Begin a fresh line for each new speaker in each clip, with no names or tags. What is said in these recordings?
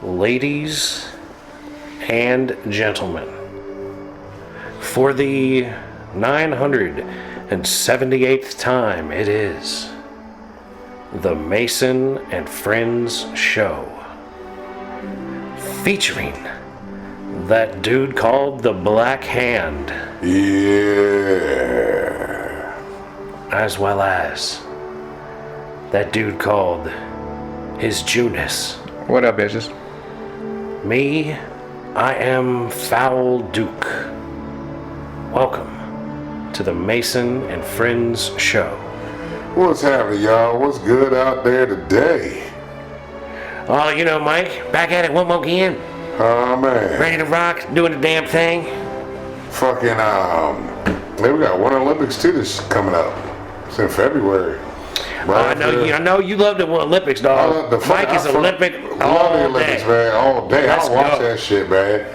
Ladies and gentlemen, for the 978th time, it is the Mason and Friends Show, featuring that dude called the Black Hand.
Yeah.
As well as that dude called His Junus.
What up, bitches?
Me, I am Foul Duke. Welcome to the Mason and Friends Show.
What's happening, y'all? What's good out there today?
Oh, you know, Mike, back at it one more again.
Oh, man.
Ready to rock, doing the damn thing.
Fucking, man, we got Winter Olympics too this coming up. It's in February.
I know you love the Olympics, dog. Mike is Olympic all
the Olympics,
day.
man, all day.
Let's
I watch
go.
that shit, man.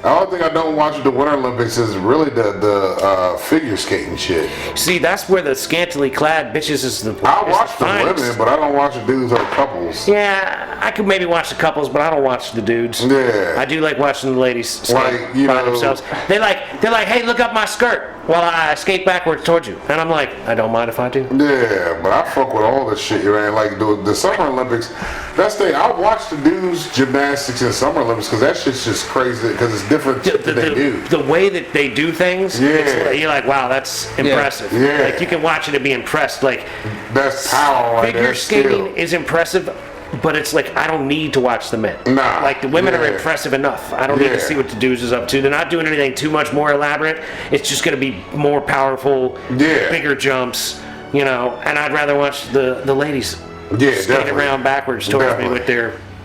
The only thing I don't watch at the Winter Olympics is really the figure skating shit.
See, that's where the scantily clad bitches is the
I watch the
finest.
women, but I don't watch the dudes or the couples.
Yeah, I could maybe watch the couples, but I don't watch the dudes.
Yeah.
I do like watching the ladies skate
Like, you
by
know-
themselves. They're like, hey, look up my skirt while I skate backwards towards you. And I'm like, I don't mind if I do.
Yeah, but I fuck with all this shit, man. Like the Summer Olympics, that's the thing. I watch the dudes gymnastics in Summer Olympics because that shit's just crazy because it's different shit that they do.
The way that they do things,
Yeah.
you're like, wow, that's impressive.
Yeah.
Like, you can watch it and be impressed. Like,
That's power right
figure
there.
skating
Still.
is impressive, but it's like, I don't need to watch the men.
Nah,
Like, the women are
yeah.
impressive enough. I don't need to
Yeah.
see what the dudes is up to. They're not doing anything too much more elaborate. It's just going to be more powerful,
Yeah.
bigger jumps, you know, and I'd rather watch the ladies
Yeah,
skate
definitely.
around backwards towards
Definitely.
me with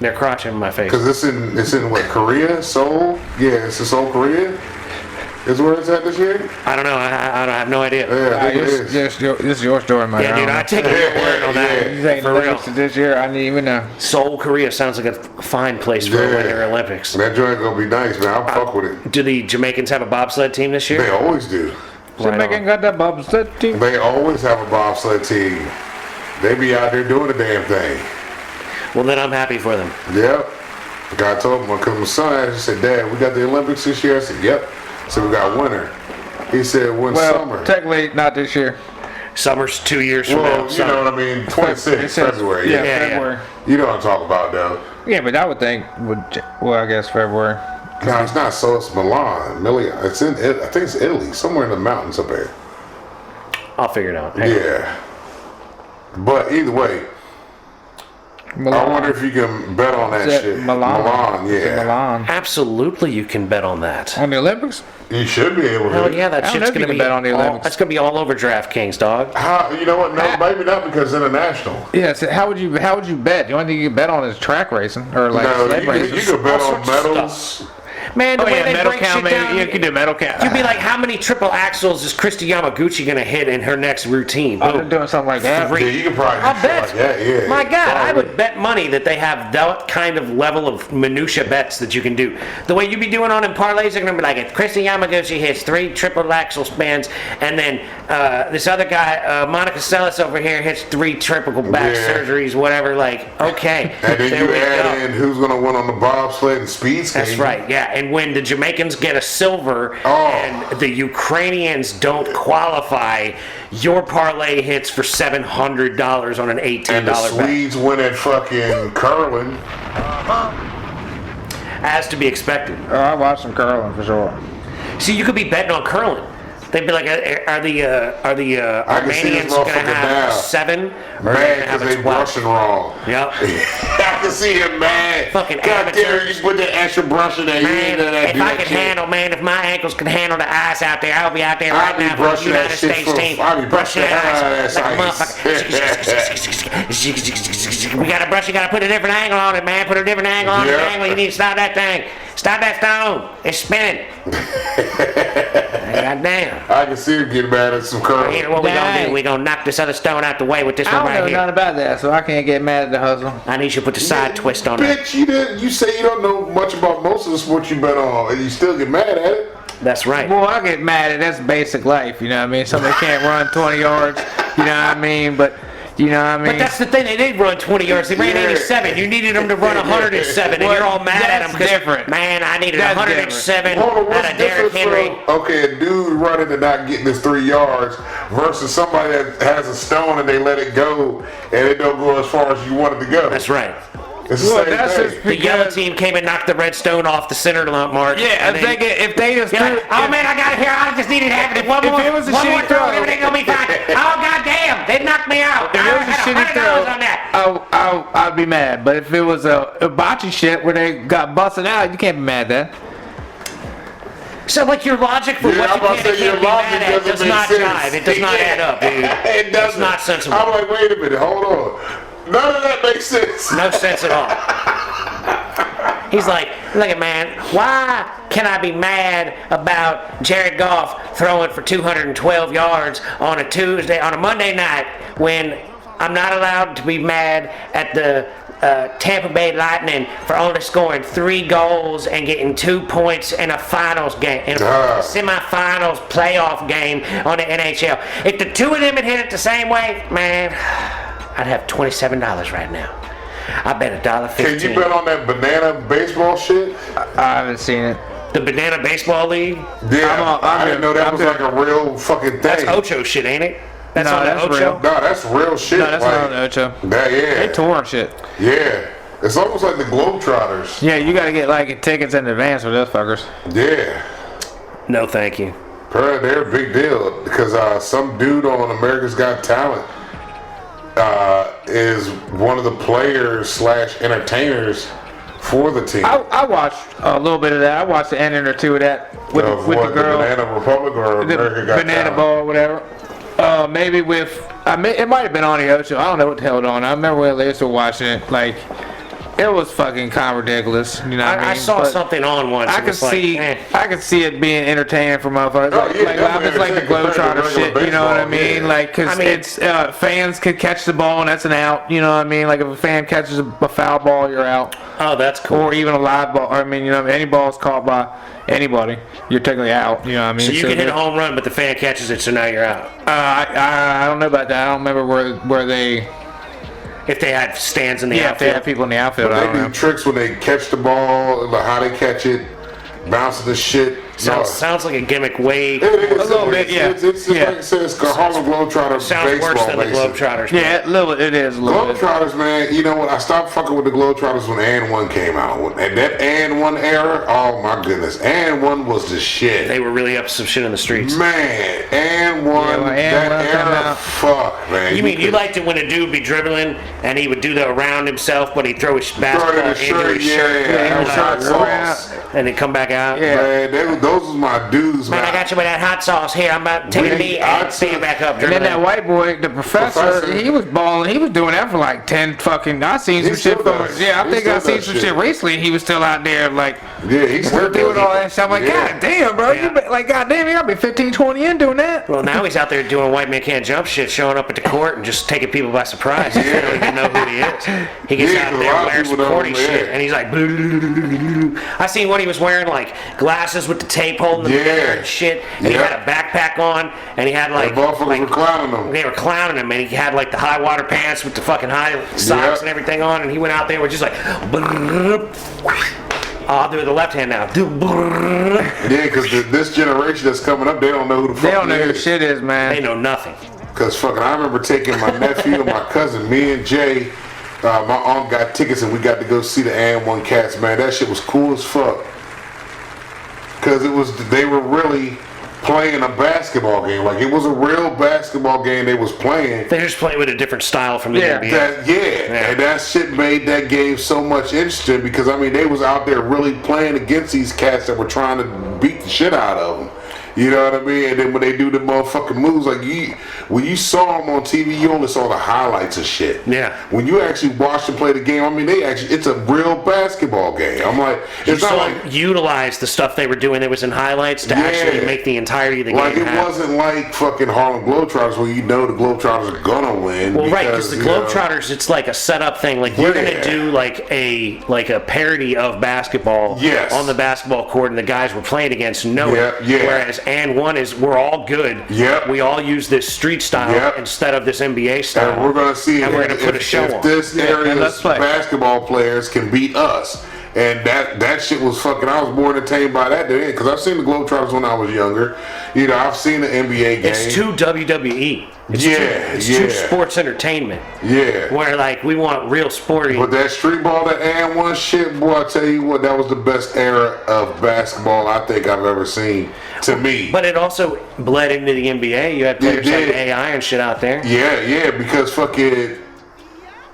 their crotch in my face.
Because it's in what, Korea? Seoul? Yeah, it's in Seoul, Korea? Is where it's at this year?
I don't know. I have no idea.
Yeah, I think it is.
This is your story, man.
Yeah, dude, I take your word on that.
Yeah.
You think
For
the
real.
Olympics this year? I didn't even know.
Seoul, Korea sounds like a fine place for a
Yeah.
Winter Olympics.
That joint gonna be nice, man. I'll fuck with it.
Do the Jamaicans have a bobsled team this year?
They always do.
Right
Jamaican
on.
got that bobsled team.
They always have a bobsled team. They be out there doing the damn thing.
Well, then I'm happy for them.
Yep. The guy told me, because my son asked, he said, Dad, we got the Olympics this year? I said, yep. I said, we got winter. He said, when
Well,
summer?
technically not this year.
Summer's 2 years from now.
Well, you
Summer.
know what I mean? 26,
It says-
February.
Yeah,
Yeah.
February.
You know what I'm talking about, though.
Yeah, but I would think well, I guess February.
No, it's not so. It's Milan. It's in, I think it's Italy, somewhere in the mountains up there.
I'll figure it out. Hang on.
Yeah. But either way, I wonder if you can bet on that
Is it
shit.
Milan?
Milan,
Is it
yeah.
Milan.
Absolutely, you can bet on that.
On the Olympics?
You should be able to.
Hell yeah, that
I don't
shit's
know if you
gonna
can
be
bet on the Olympics.
That's gonna be all over DraftKings, dog.
How, you know what? No, maybe not because international.
Yeah. So how would you bet? The only thing you can bet on is track racing or like
No,
sled
you
racing.
could bet
all
on
sorts of
medals.
Man, the
Oh
way
yeah,
they
medal
break
count.
shit
Maybe
down,
you can do medal count.
you'd be like, how many triple axles is Christy Yamaguchi gonna hit in her next routine?
Oh, they're
Boom.
doing something like that.
Three.
Yeah, you could probably
I'll
do shit
bet.
like that, yeah.
My God, I
Probably.
would bet money that they have that kind of level of minutia bets that you can do. The way you be doing on them parlays, they're gonna be like, if Christy Yamaguchi hits 3 triple axle spans, and then this other guy, Monica Seles over here, hits 3 triple back
Yeah.
surgeries, whatever. Like, okay,
And then
there
you
we
add
go.
in who's going to win on the bobsled and speed skating.
That's right, yeah. And when the Jamaicans get a silver
Oh.
and the Ukrainians don't qualify, your parlay hits for $700 on an $18
And the
bet.
Swedes win at fucking curling.
As to be expected.
Oh, I watched some curling for sure.
See, you could be betting on curling. They'd be like, are the
I can see this
Armenians going to
motherfucker
have
now.
7? Or are they
Mad
going to
because
have
they
a 12?
brushing wrong.
Yep.
I can see him mad.
Fucking
God damn,
amateurs.
you put that extra brush in there. You
Man,
ain't done that,
if
do
I
that
could
shit.
handle, man, if my ankles could handle the ice out there, I'll be out there right
I'll be
now for the
brushing that
United
shit
States
for-
team.
I'll be brushing the hell out of that
like a
ice.
motherfucker. We got a brush, you got to put a different angle on it, man. Put a different angle on the
Yeah.
angle. You need to stop that thing. Stop that stone. It's spinning. God damn.
I can see him getting mad at some curling.
Here, what we gonna
Dang.
do? We gonna knock this other stone out the way with this
I
one
don't know
right
nothing
here.
about that, so I can't get mad at the hustle.
I need you to put the side twist on it.
Bitch, you didn't. You say you don't know much about most of the sports you bet on, and you still get mad at it.
That's right.
Well, I get mad at that's basic life, you know what I mean? Somebody can't run 20 yards, you know what I mean? But You know what I mean?
But that's the thing. They did run 20 yards. They ran
Yeah.
87. You needed them to run 107, and
Well,
you're all mad at them
that's different.
man, I needed
That's
107
Hold on,
out
what's
of
the
Derrick
difference
Henry.
from, okay, a dude running and not getting his 3 yards versus somebody that has a stone and they let it go and it don't go as far as you want it to go.
That's right.
It's the
Well,
same
that's
thing.
just
The yellow
because-
team came and knocked the red stone off the center mark.
Yeah,
and then-
if they just
You're
threw,
like, oh man, I got it here. I just needed to happen. One
if
more,
it was a
one
shitty
more throw,
throw-
everything gonna be fine. Oh goddamn, they knocked me out.
if
I
it was a
had
shitty
$100
throw,
on that.
I'd be mad. But if it was a bocce shit where they got busted out, you can't be mad at that.
So like your logic for
Yeah,
what
I'm
you
about
can
to
and
say your
can't be
logic
mad at
doesn't
does
make
not
sense.
jive. It does not add up, dude.
It doesn't.
It's not sensible.
I'm like, wait a minute, hold on. None of that makes sense.
No sense at all. He's like, look at man, why can I be mad about Jared Goff throwing for 212 yards on a Monday night when I'm not allowed to be mad at the Tampa Bay Lightning for only scoring 3 goals and getting 2 points in a finals game, in a semifinals playoff game on the NHL. If the two of them had hit it the same way, man, I'd have $27 right now. I bet $1.15.
Can you bet on that banana baseball shit?
I haven't seen it.
The Banana Baseball League?
Yeah,
I'm
I didn't know that
I'm
was
good.
like a real fucking thing.
That's Ocho shit, ain't it? That's
No,
on the
that's
Ocho?
real.
No, that's real shit.
No, that's
like,
not Ocho.
That, yeah.
They tour and shit.
Yeah. It's almost like the Globetrotters.
Yeah, you gotta get like tickets in advance for those fuckers.
Yeah.
No, thank you.
They're a big deal because some dude on America's Got Talent is one of the players / entertainers for the team.
I watched a little bit of that. I watched the ending or two of that with
Of
the
what,
girl.
the Banana Republic or
The
America Got
banana
Talent?
ball or whatever. Maybe with it might have been on the Ocho. I don't know what the hell it on. I remember when they used to watching it. Like it was fucking kind of ridiculous. You know what I mean?
I saw
But
something on once.
I
it
could
was like,
see
eh.
I could see it being entertaining for motherfuckers.
Oh, yeah,
like
definitely
it's like the
entertaining compared to
Globetrotter shit.
regular
You know what I
baseball,
mean?
yeah.
Like because
I mean-
it's fans could catch the ball and that's an out. You know what I mean? Like if a fan catches a foul ball, you're out.
Oh, that's cool.
Or even a live ball. I mean, you know, any ball's caught by anybody, you're technically out. You know what I mean?
So you can hit a
that-
home run, but the fan catches it, so now you're out.
I don't know about that. I don't remember where they.
If they had stands in the
If they
outfield.
have people in the outfield, I
They
don't
do
know.
tricks when they catch the ball, like how they catch it, bouncing the shit.
Sounds like a gimmick way.
It is.
A little bit, yeah.
It's just
Yeah.
like I said, it's Harlem Globetrotters
Sounds
baseball,
worse than the
basically.
Globetrotters.
Yeah, it is a little bit.
Globetrotters, man, you know what? I stopped fucking with the Globetrotters when And One came out. And that And One era, oh my goodness. And One was the shit.
They were really up to some shit in the streets.
Man, And One,
Yeah, when And
that
One came
era,
out.
fuck, man.
You mean you
could-
liked it when a dude would be dribbling and he would do the around himself, but he'd throw his
Throw it in
basketball
the
into
shirt,
his shirt
yeah,
and
that was hot
shirts around.
sauce.
and then come back out?
Yeah.
Man, those was my dudes,
Man, I got you with that hot sauce here. I'm about to take a knee and stand back up.
And then that
dribbling.
white boy, the professor, he was balling. He was doing that for like 10 fucking. I seen some
He
shit
still
from.
does.
Yeah, I
He
think I
still
seen
does
some
shit.
shit recently. He was still out there like.
Yeah, he's still
We're doing all that shit. I'm like,
Yeah.
God damn, bro.
Yeah.
You been, like, God damn, you gotta be 15, 20 in doing that.
Well, now he's out there doing white man can't jump shit, showing up at the court and just taking people by surprise. They don't even know who he is. He gets
Yeah,
out
'cause a
there
lot of
wearing some
people don't,
corny shit,
yeah.
and he's like, I seen one he was wearing like glasses with the tape holding them
Yeah.
together and shit, and he
Yeah.
had a backpack on, and he had like,
The motherfuckers
like
were clowning them.
they were clowning him, and he had like the high water pants with the fucking high socks
Yeah.
and everything on, and he went out there with just like, I'll do it with the left hand now.
Yeah, because this generation that's coming up, they don't know who the fuck
They don't know
he
who
is.
shit is,
They
man.
know nothing.
Because fucking, I remember taking my nephew and my cousin, me and Jay, my aunt got tickets and we got to go see the And One Cats, man. That shit was cool as fuck. Because they were really playing a basketball game. Like, it was a real basketball game they was playing.
They're just playing with a different style from the
Yeah,
NBA.
And that shit made that game so much interesting because, I mean, they was out there really playing against these cats that were trying to beat the shit out of them. You know what I mean? And then when they do the motherfucking moves, like when you saw them on TV, you only saw the highlights of shit.
Yeah.
When you actually watch them play the game, I mean, it's a real basketball game. I'm like,
You
it's not
saw
like,
them utilize the stuff they were doing that was in highlights to actually make the entirety of the
like
game
it
happen.
wasn't like fucking Harlem Globetrotters where you know the Globetrotters are gonna win.
Well, right, because the
you know,
Globetrotters, it's like a setup thing. Like we're
Yeah.
gonna do like a parody of basketball
Yes.
on the basketball court, and the guys we're playing against know it.
Yeah, yeah.
Whereas and one is we're all good.
Yep.
We all use this street style
Yep.
instead of this NBA style.
And we're gonna see
and we're gonna put a show
if
on.
this
and
area's
let's play.
basketball players can beat us. And that shit was fucking. I was more entertained by that than it because I've seen the Globetrotters when I was younger. You know, I've seen the NBA game.
It's too WWE. It's
Yeah,
it's
yeah.
too sports entertainment.
Yeah.
Where like we want real sporting.
But that street ball, that and one shit, boy, I tell you what, that was the best era of basketball I think I've ever seen. To me.
But it also bled into the NBA. You had players like
did.
AI and shit out there.
Yeah, because fucking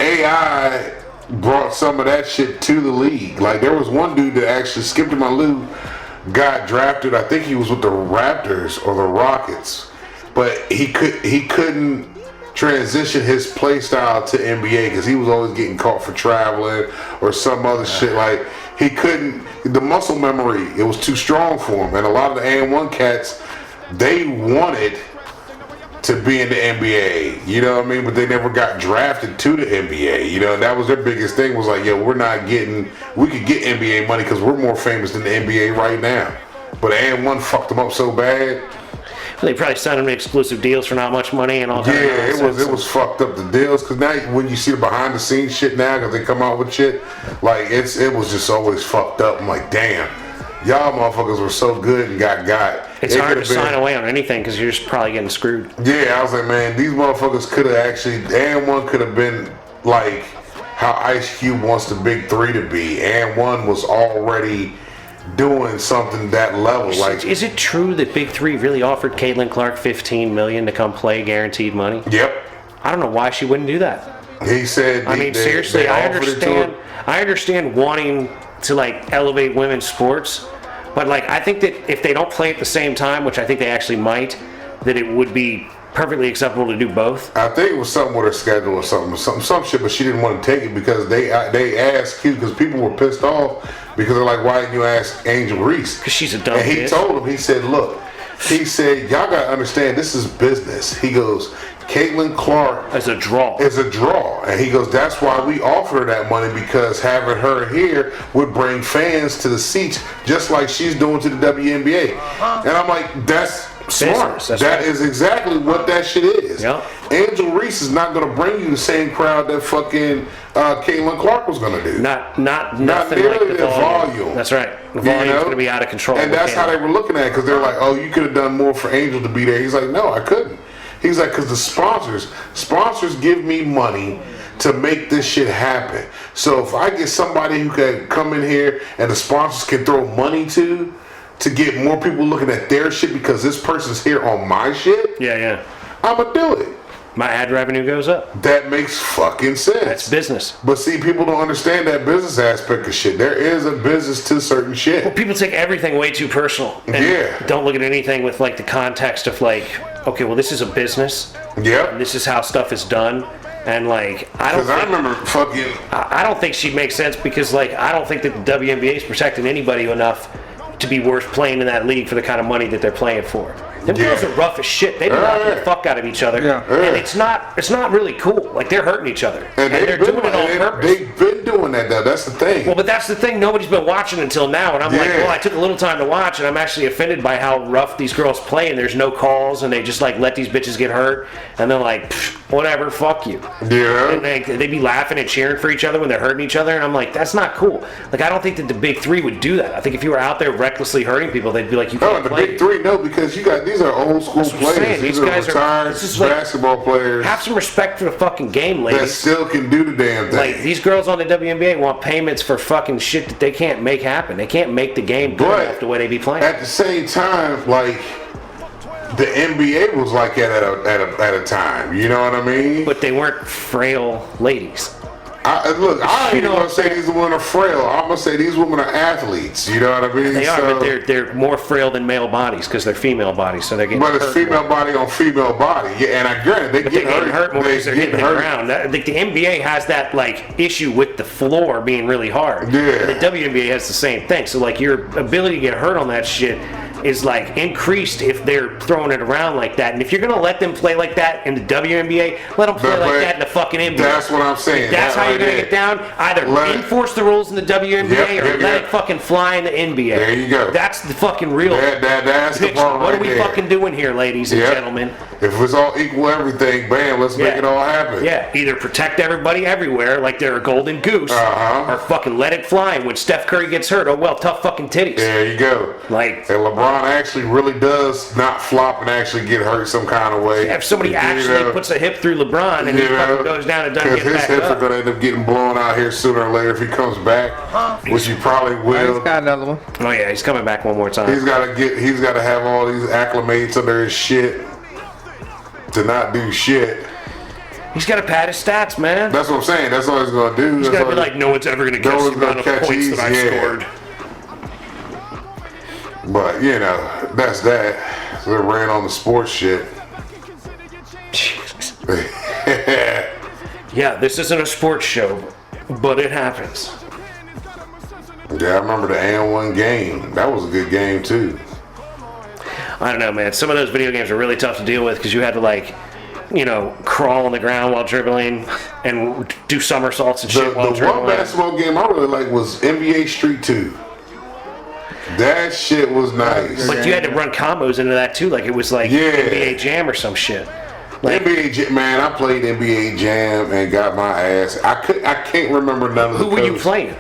AI brought some of that shit to the league. Like there was one dude that actually skipped my Lou, got drafted. I think he was with the Raptors or the Rockets, but he couldn't transition his play style to NBA because he was always getting caught for traveling or some other shit. Like he couldn't. The muscle memory, it was too strong for him. And a lot of the A1 cats, they wanted to be in the NBA, you know what I mean? But they never got drafted to the NBA, you know, and that was their biggest thing was like, yo, we could get NBA money because we're more famous than the NBA right now. But A1 fucked them up so bad.
They probably signed them to exclusive deals for not much money and all that.
Yeah, it was fucked up the deals because now when you see the behind the scenes shit now because they come out with shit, like it was just always fucked up. I'm like, damn, y'all motherfuckers were so good and got.
It's
It
hard to
could've been-
sign away on anything because you're just probably getting screwed.
Yeah, I was like, man, these motherfuckers could have actually, and one could have been like how Ice Cube wants the big three to be, and one was already doing something that level. Like,
Is it true that Big Three really offered Caitlin Clark $15 million to come play guaranteed money?
yep,
I don't know why she wouldn't do that.
he said.
I mean, seriously, I understand. I understand wanting to like elevate women's sports, but like I think that if they don't play at the same time, which I think they actually might, that it would be perfectly acceptable to do both.
I think it was something with her schedule or some shit, but she didn't want to take it because they asked Q because people were pissed off because they're like, why didn't you ask Angel Reese?
Because she's a dumb
And he
bitch.
told him, he said, look, he said, y'all gotta understand this is business. He goes, Caitlin Clark
As a draw.
is a draw. And he goes, that's why we offer her that money because having her here would bring fans to the seats just like she's doing to the WNBA. And I'm like, that's smart.
Business, that's
That
right.
is exactly what that shit is.
Yep.
Angel Reese is not going to bring you the same crowd that fucking Caitlin Clark was going to do.
Not nothing
nearly
like the
the
volume.
volume.
That's right. The
You
volume's
know?
going to be out of control.
And that's how they were looking at it because they're like, oh, you could have done more for Angel to be there. He's like, no, I couldn't. He's like, because the sponsors give me money to make this shit happen. So if I get somebody who can come in here and the sponsors can throw money to get more people looking at their shit because this person's here on my shit,
Yeah.
I'ma do it.
My ad revenue goes up.
That makes fucking sense.
That's business.
But see, people don't understand that business aspect of shit. There is a business to certain shit.
People take everything way too personal. And
Yeah.
don't look at anything with like the context of like, okay, well this is a business.
Yep.
This is how stuff is done. And like I don't
Because I
think,
remember fucking
I don't think she'd make sense because like I don't think that the WNBA is protecting anybody enough to be worth playing in that league for the kind of money that they're playing for. Them
Yeah.
girls are rough as shit. They knock the fuck out of each other.
Yeah.
And it's not really cool. Like they're hurting each other. And
they've
they're
been-
doing it on purpose.
They've been doing that though. That's the thing.
Well, but that's the thing. Nobody's been watching until now, and I'm like,
Yeah.
well, I took a little time to watch, and I'm actually offended by how rough these girls play, and there's no calls, and they just like let these bitches get hurt, and they're like, "Pfft, whatever, fuck you.
Yeah.
And they be laughing and cheering for each other when they're hurting each other, and I'm like, that's not cool. Like, I don't think that the Big Three would do that. I think if you were out there recklessly hurting people, they'd be like, you
No,
can't
the
play.
Big Three, no, because these are old school
what I'm
players.
saying.
These
These
are
guys are-
retired
this is like-
basketball players
Have some respect for the fucking game,
that
ladies.
still can do the damn thing.
Like, these girls on the WNBA want payments for fucking shit that they can't make happen. They can't make the game good
But
enough the way they be playing.
at the same time, like the NBA was like that at a time. You know what I mean?
But they weren't frail ladies.
Look, I ain't
You
even
know-
gonna say these women are frail. I'm gonna say these women are athletes. You know what I mean?
They are,
So-
but they're more frail than male bodies because they're female bodies, so they're getting
But it's
hurt
female
more.
body on female body. Yeah, and I granted they
But they're
get
getting hurt more
They
because they're
get
hitting the
hurt.
ground. Like the NBA has that like issue with the floor being really hard.
Yeah.
And the WNBA has the same thing. So like your ability to get hurt on that shit is like increased if they're throwing it around like that. And if you're gonna let them play like that in the WNBA, let them play like that in the fucking NBA.
That's what I'm saying.
That's how
right
you're gonna
there.
get down. Either enforce the rules in the WNBA or let it fucking fly in the NBA.
There you go.
That's the fucking real
That's the
picture.
part
What
right
are we
there.
fucking doing here, ladies and gentlemen?
If it's all equal everything, bam, let's make it all happen.
Yeah, either protect everybody everywhere like they're a golden goose, or fucking let it fly. And when Steph Curry gets hurt, oh well, tough fucking titties.
There you go.
Like,
and LeBron actually really does not flop and actually get hurt some kind of way.
if somebody actually puts a hip through LeBron and he fucking goes down and doesn't get
his
back
hips
up.
are going to end up getting blown out here sooner or later if he comes back, which he probably will.
He's got another one.
Oh yeah, he's coming back one more time.
He's got to have all these acclimates under his shit to not do shit.
He's got to pad his stats, man.
That's what I'm saying. That's all he's going to do.
He's got to be like, no one's ever going to catch the amount of points that I've scored.
But, you know, that's that. So they ran on the sports shit.
Jesus. Yeah, this isn't a sports show, but it happens.
Yeah, I remember the And1 game. That was a good game, too.
I don't know, man. Some of those video games are really tough to deal with because you had to, like, you know, crawl on the ground while dribbling and do somersaults and shit while
The
dribbling.
one basketball game I really liked was NBA Street 2. That shit was nice.
But you had to run combos into that too, like it was like NBA Jam or some shit. Like,
NBA Jam, man, I played NBA Jam and got my ass. I can't remember none of the
who were you playing?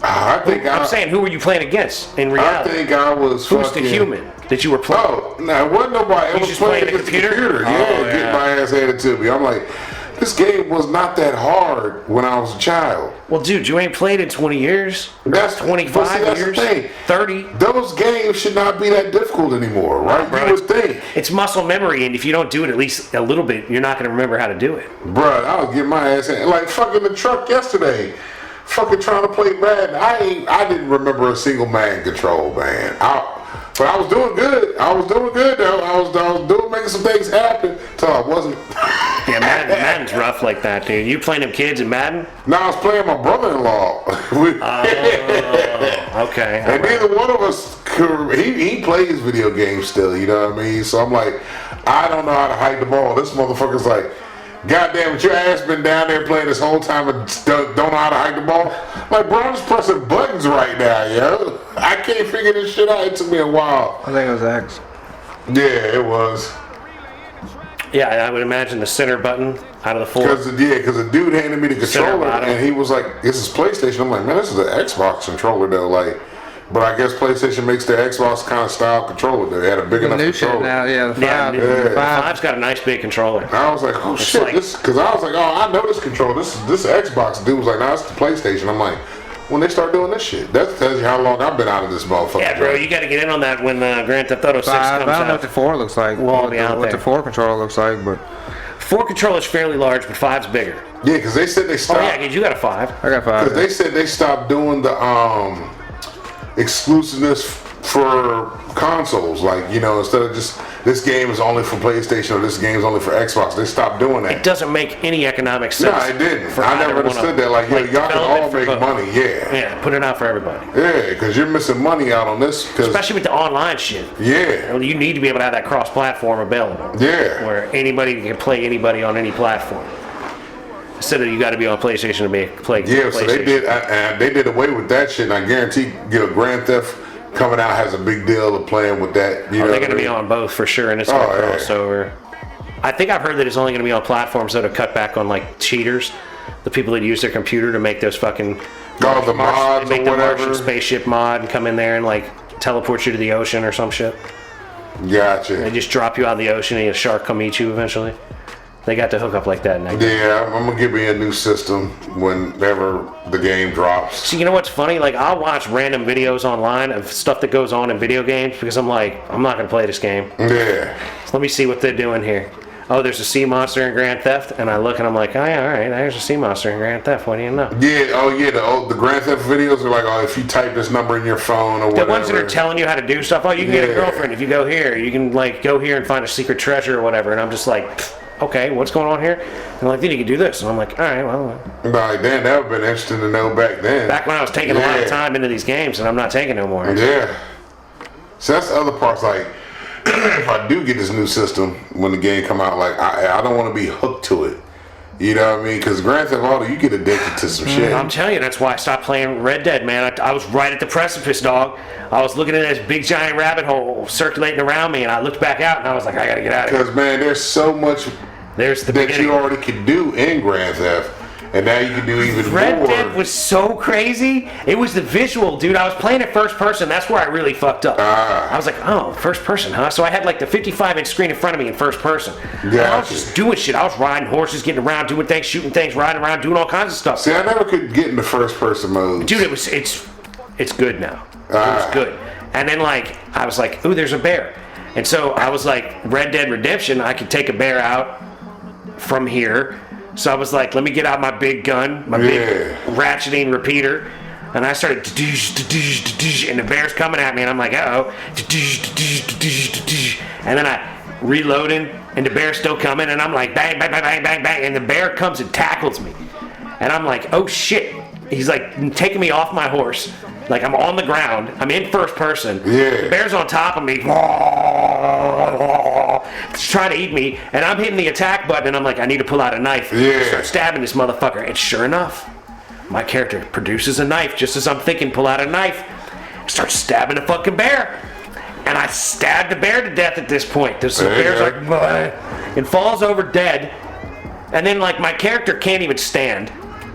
I'm saying, who were you playing against in reality?
I think I was
Who's the human that you were playing?
Oh, no, it wasn't nobody. I was
just
playing
playing
against
the computer?
Get my ass handed to me. I'm like, this game was not that hard when I was a child.
Well, dude, you ain't played in 20 years.
That's
25
that's
years.
The thing.
30.
Those games should not be that difficult anymore, right?
Bro,
you would think.
It's muscle memory, and if you don't do it at least a little bit, you're not going to remember how to do it.
Bruh, I was getting my ass handed. Like fucking the truck yesterday. Fucking trying to play Madden. I didn't remember a single Madden control, man. But I was doing good. I was doing good though. I was doing making some things happen till I wasn't.
Yeah, Madden's rough like that, dude. You playing them kids in Madden?
No, I was playing my brother-in-law.
Okay.
And neither one of us he plays video games still, you know what I mean? So I'm like, I don't know how to hide the ball. This motherfucker's like, goddamn it, your ass been down there playing this whole time and don't know how to hide the ball? Like, bro, I'm just pressing buttons right now, yo. I can't figure this shit out. It took me a while.
I think it was X.
Yeah, it was.
Yeah, I would imagine the center button out of the four.
Because the dude handed me the controller and he was like, this is PlayStation. I'm like, man, this is an Xbox controller though. Like, but I guess PlayStation makes their Xbox kind of style controller. They had a big enough
New shit
controller.
now, yeah. The
Yeah,
five.
the Five's got a nice big controller.
I was like, oh shit,
like-
because I was like, oh, I know this controller. This Xbox dude was like, no, it's the PlayStation. I'm like, when they start doing this shit, that tells you how long I've been out of this motherfucker.
Yeah, bro, you got to get in on that when Grand Theft Auto 6
Five.
comes
I don't know
out.
what the 4 looks like.
We'll all be out
what
there.
the 4 controller looks like, but
4 controller's fairly large, but 5's bigger.
Yeah, because they said they
Oh
stopped.
yeah, because you got a 5.
I got 5.
Because they said they stopped doing the exclusiveness for consoles. Like, you know, instead of just this game is only for PlayStation or this game is only for Xbox, they stopped doing that.
It doesn't make any economic sense.
No, it didn't.
for
I
either
never
one of
understood
them.
that. Like, y'all can
develop
all
it for
make
both.
money. Yeah.
Yeah, put it out for everybody.
Yeah, because you're missing money out on this.
Especially with the online shit.
Yeah.
You need to be able to have that cross-platform available.
Yeah.
Where anybody can play anybody on any platform. Instead of you got to be on PlayStation to play
Yeah,
PlayStation.
so they did away with that shit, and I guarantee, you know, Grand Theft coming out has a big deal of playing with that. You know,
They're going to be on both for sure, and it's going to
yeah.
cross over. I think I've heard that it's only going to be on platforms that are cut back on like cheaters, the people that use their computer to make those fucking
All the mods
make
or
the
whatever.
Martian spaceship mod and come in there and like teleport you to the ocean or some shit. They
Gotcha.
just drop you out of the ocean and a shark come eat you eventually. They got the hookup like that now.
Yeah, I'm gonna give me a new system whenever the game drops.
So you know what's funny? Like I'll watch random videos online of stuff that goes on in video games because I'm like, I'm not gonna play this game.
Yeah.
So let me see what they're doing here. Oh, there's a sea monster in Grand Theft, and I look and I'm like, oh yeah, all right, there's a sea monster in Grand Theft. What do you know?
Yeah, oh yeah, the Grand Theft videos are like, oh, if you type this number in your phone or
The
whatever.
ones that are telling you how to do stuff. Oh, you can get a
Yeah.
girlfriend if you go here. You can like go here and find a secret treasure or whatever. And I'm just like, pfft, okay, what's going on here? And they're like, then you can do this. And I'm like, all right, well.
Like, damn, that would have been interesting to know back then.
Back when I was taking a lot of
Yeah.
time into these games, and I'm not taking no more.
Yeah. So that's the other parts. Like, if I do get this new system when the game come out, like I don't want to be hooked to it. You know what I mean? Because Grand Theft Auto, you get addicted to some shit.
I'm telling you, that's why I stopped playing Red Dead, man. I was right at the precipice, dog. I was looking at this big giant rabbit hole circulating around me, and I looked back out, and I was like, I gotta get out of here.
Because man, there's so much
There's the
that
beginning.
you already could do in Grand Theft, and now you can do even
Red
more.
Dead was so crazy. It was the visual, dude. I was playing it first person. That's where I really fucked up. I was like, oh, first person, huh? So I had like the 55-inch screen in front of me in first person. And I was
Gotcha.
just doing shit. I was riding horses, getting around, doing things, shooting things, riding around, doing all kinds of stuff.
See, I never could get into first person mode.
Dude, it's good now. It was good. And then like I was like, ooh, there's a bear. And so I was like, Red Dead Redemption, I could take a bear out from here. So I was like, let me get out my big gun, my big ratcheting repeater. And I started, and the bear's coming at me, and I'm like, uh-oh. And then I reloading, and the bear's still coming, and I'm like, bang, bang, bang, bang, bang, bang. And the bear comes and tackles me. And I'm like, oh shit. He's like taking me off my horse. Like I'm on the ground. I'm in first person.
Yeah.
The bear's on top of me. It's trying to eat me. And I'm hitting the attack button and I'm like, I need to pull out a knife.
Yeah.
Start stabbing this motherfucker. And sure enough, my character produces a knife just as I'm thinking, pull out a knife. Start stabbing the fucking bear. And I stabbed the bear to death at this point. The bear's like, "Bleh," and falls over dead. And then like my character can't even stand.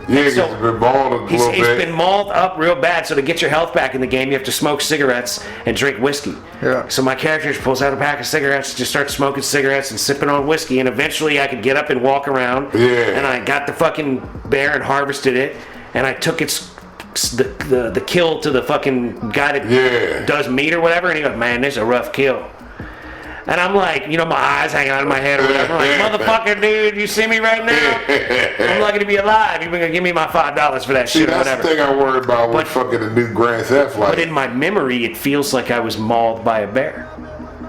Yeah,
So,
it's been balled a
He's
little bit.
been mauled up real bad, so to get your health back in the game, you have to smoke cigarettes and drink whiskey.
Yeah.
So my character just pulls out a pack of cigarettes, just starts smoking cigarettes and sipping on whiskey, and eventually I could get up and walk around.
Yeah.
And I got the fucking bear and harvested it, and I took the kill to the fucking guy that does meat or whatever, and he goes, man, this is a rough kill. And I'm like, you know, my eyes hanging out of my head or whatever. I'm like, motherfucker, dude, you see me right now? I'm lucky to be alive. You're gonna give me my $5 for that
See,
shit or
that's
whatever.
the thing I worried about with
But-
fucking the new Grand Theft. Like,
But in my memory, it feels like I was mauled by a bear.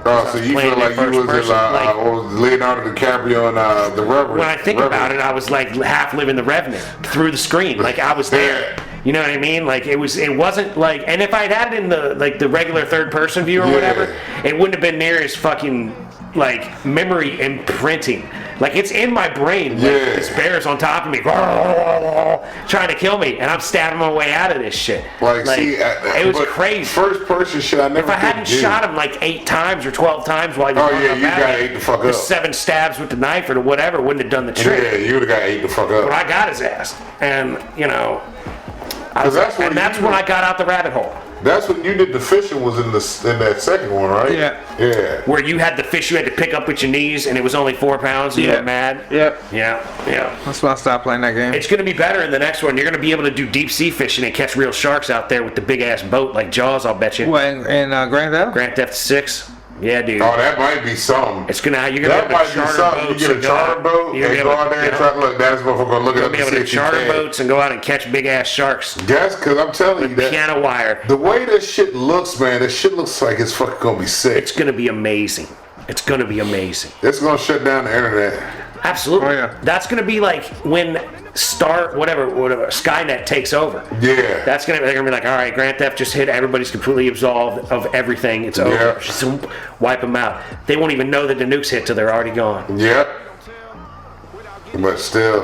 oh, so you
playing
feel
it
like you
first
was in
person, like-
what was Leonardo DiCaprio and The Revenant.
When I think about it, I was like half living the Revenant through the screen. Like I was there. You know what I mean? Like it wasn't like, and if I'd had it in the regular third person view or
Yeah.
whatever, it wouldn't have been near as fucking like memory imprinting. Like it's in my brain. Like
Yeah.
this bear's on top of me, trying to kill me, and I'm stabbing my way out of this shit.
Like, see,
it was
but
crazy.
First person shit, I never.
If I hadn't
could do.
shot him like 8 times or 12 times while he was
Oh,
on
yeah,
my
you
back,
got ate the fuck
the
up.
7 stabs with the knife or whatever wouldn't have done the trick.
Yeah, you would have got ate the fuck
But
up.
I got his ass, and you know,
That's when
that's when I got out the rabbit hole.
That's when you did the fishing. Was in that second one, right?
Yeah.
Yeah.
Where you had the fish you had to pick up with your knees, and it was only 4 pounds. And you
Yeah.
were mad.
Yep.
Yeah, yeah.
That's why I stopped playing that game.
It's gonna be better in the next one. You're gonna be able to do deep sea fishing and catch real sharks out there with the big ass boat like Jaws. I'll bet you.
What, in Grand Theft?
Grand Theft 6. Yeah, dude.
Oh, that might be something.
It's gonna. You're gonna
That
be able
might
to
be
charter
something. You
boats.
get a
and go
charter
out-
boat
you're
and
gonna
go
be able
out there and
to-
try to look. That's motherfucker looking
You'll
up
be
to
able
see
to
if you
charter
can.
boats and go out and catch big ass sharks.
That's because I'm telling you that
Piano wire.
the way this shit looks, man, this shit looks like it's fucking gonna be sick.
It's gonna be amazing. It's gonna be amazing.
It's gonna shut down the internet.
Absolutely.
Oh, yeah.
That's gonna be like when whatever Skynet takes over.
Yeah.
They're gonna be like, all right, Grand Theft just hit. Everybody's completely absolved of everything. It's over.
Yeah.
Just wipe them out. They won't even know that the nukes hit till they're already gone.
Yep. But still,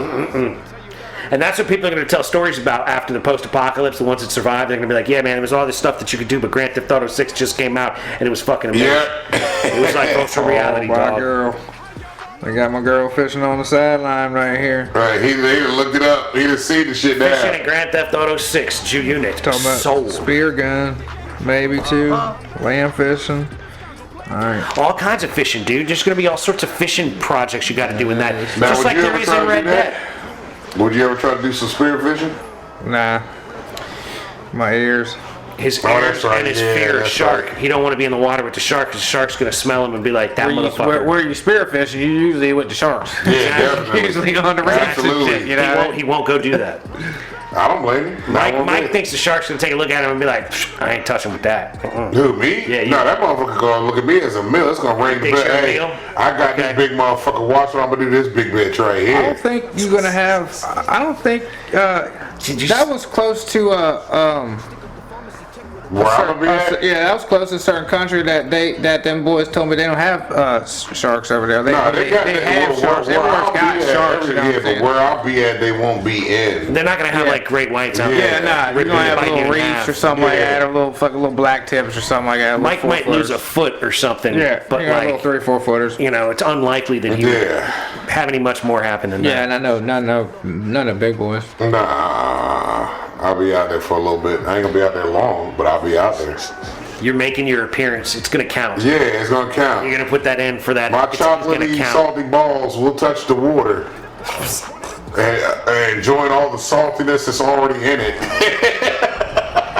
And that's what people are going to tell stories about after the post-apocalypse. The ones that survived, they're going to be like, yeah, man, there was all this stuff that you could do, but Grand Theft Auto 6 just came out, and it was fucking amazing.
yeah.
It was like virtual reality,
my
dog.
girl. I got my girl fishing on the sideline right here.
Right. He done looked it up. He done seen the shit
Fishing
now.
in Grand Theft Auto 6, G-Unit,
Talking about
sold.
spear gun, maybe too. Lamb fishing. Alright.
All kinds of fishing, dude. There's going to be all sorts of fishing projects you got to do in that.
Now,
Just
would
like
you
there
ever
is
try
in
to
Red
do
Dead.
that? Would you ever try to do some spearfishing?
Nah. My ears.
His
Oh,
ears
that's right.
and his
Yeah,
fear of
that's
shark.
right.
He don't want to be in the water with the shark because the shark's going to smell him and be like, that motherfucker.
Where you spearfishing, you usually with the sharks.
Yeah, definitely.
Usually on the rafts and
Absolutely.
shit, you know?
He won't go do that.
I don't blame him. Not one
Mike
bit.
thinks the shark's going to take a look at him and be like, "Psh, I ain't touching with that.
Who, me?
Yeah, you-
No, that motherfucker gonna look at me as a meal. It's gonna ring the
Thinks
bell.
you're a
Hey,
meal?
I got
Okay.
this big motherfucker watcher. I'm gonna do this big bitch right
I
here.
don't think you're gonna have. I don't think
Did you
that was close to
Where I'm gonna be at?
Yeah, that was close to a certain country that them boys told me they don't have sharks over there. They
Nah, they got
have sharks.
where
Everywhere's
I'll
got
be at,
sharks. You know what I'm
but
saying?
where I'll be at, they won't be in.
They're not gonna have
Yeah.
like great whites out
Yeah.
there.
Yeah, nah, you're
ripping
gonna have
biting you
little
in
reefs
half.
or something like
Yeah.
that, or little black tips or something like that.
Mike might lose a foot or something.
Yeah,
but
you got little
like
3-4 footers.
it's unlikely that he would
Yeah.
have any much more happen than
Yeah,
that.
and I know none of the big boys.
Nah, I'll be out there for a little bit. I ain't gonna be out there long, but I'll be out there.
You're making your appearance. It's gonna count.
Yeah, it's gonna count.
You're gonna put that in for that.
My
it's gonna
chocolatey
count.
salty balls will touch the water and join all the saltiness that's already in it.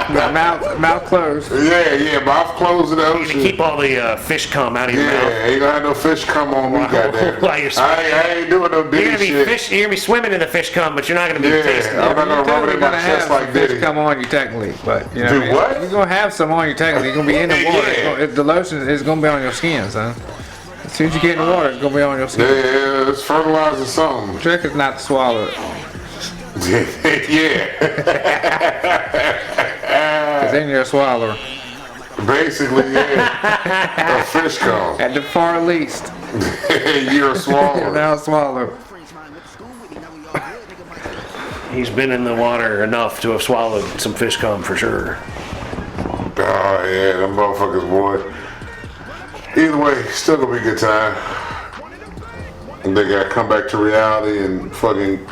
Mouth closed.
Yeah, mouth closed in the
You're gonna
ocean.
keep all the fish cum out of your mouth.
Yeah, ain't gonna have no fish come on me, goddamn.
While you're
I ain't doing no
You're
Diddy
gonna be
shit.
You're gonna be swimming in the fish cum, but you're not gonna be
Yeah,
tasting
I'm
it.
not gonna rub it in my chest like
fish
Diddy.
come on you technically, but you know
Do
what I mean?
what?
You're gonna have some on you technically. You're gonna be in the water.
Yeah.
The lotion is gonna be on your skin, son. As soon as you get in the water, it's gonna be on your skin.
Yeah, it's fertilizer something.
The trick is not to swallow it,
Yeah,
cause then you're a swallower.
basically, yeah. A fish come.
At the far least,
You're a
you're
swallower.
now a swallower.
He's been in the water enough to have swallowed some fish cum for sure.
Oh yeah, them motherfuckers, boy. Either way, still gonna be a good time. They gotta come back to reality and fucking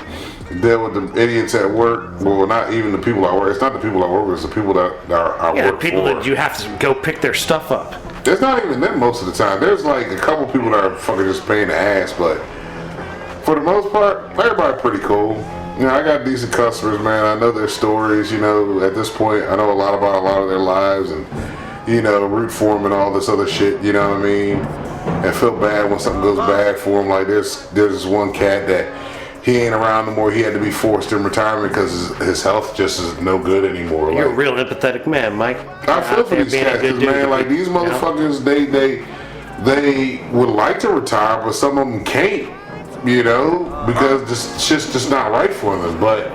deal with the idiots at work. Well, not even the people I work. It's not the people I work with. It's the people that I
Yeah,
work
people
for.
that you have to go pick their stuff up.
It's not even them most of the time. There's like a couple people that are fucking just paying the ass, but for the most part, everybody pretty cool. I got decent customers, man. I know their stories. At this point, I know a lot about a lot of their lives, and root for them and all this other shit. You know what I mean? And feel bad when something goes bad for him. Like there's this one cat that he ain't around no more. He had to be forced in retirement because his health just is no good anymore.
You're a
Like,
real empathetic man, Mike.
I feel for these cats, 'cause, man. Like these motherfuckers, they would like to retire, but some of them can't. Because this shit's just not right for them. But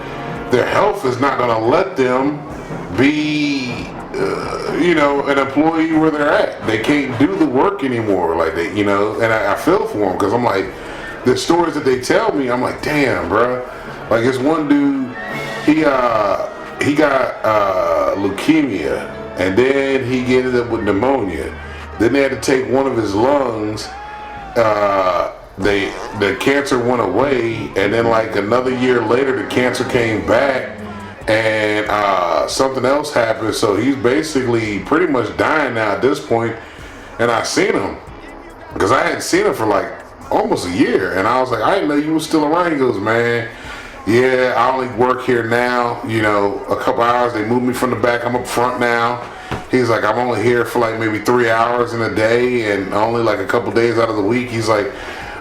their health is not gonna let them be, an employee where they're at. They can't do the work anymore. Like and I feel for them because I'm like, the stories that they tell me, I'm like, damn, bro. Like this one dude, he got leukemia, and then he ended up with pneumonia. Then they had to take one of his lungs. The cancer went away, and then like another year later, the cancer came back, and something else happened. So he's basically pretty much dying now at this point. And I seen him because I hadn't seen him for like almost a year, and I was like, I didn't know you were still around. He goes, man, yeah, I only work here now. A couple hours. They moved me from the back. I'm up front now. He's like, I'm only here for like maybe 3 hours in a day, and only like a couple days out of the week. He's like,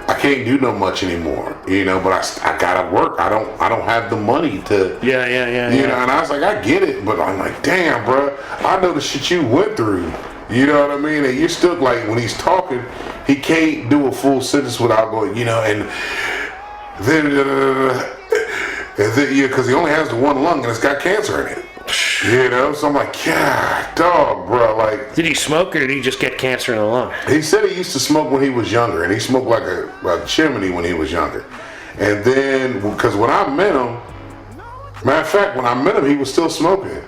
I can't do no much anymore, but I gotta work. I don't have the money to.
Yeah.
And I was like, I get it, but I'm like, damn, bro, I know the shit you went through. You know what I mean? And you're still like, when he's talking, he can't do a full sentence without going, and then, because he only has the one lung and it's got cancer in it. So I'm like, God, dog, bro. Like,
Did he smoke or did he just get cancer in the lung?
he said he used to smoke when he was younger, and he smoked like a chimney when he was younger. And then, because when I met him, matter of fact, when I met him, he was still smoking,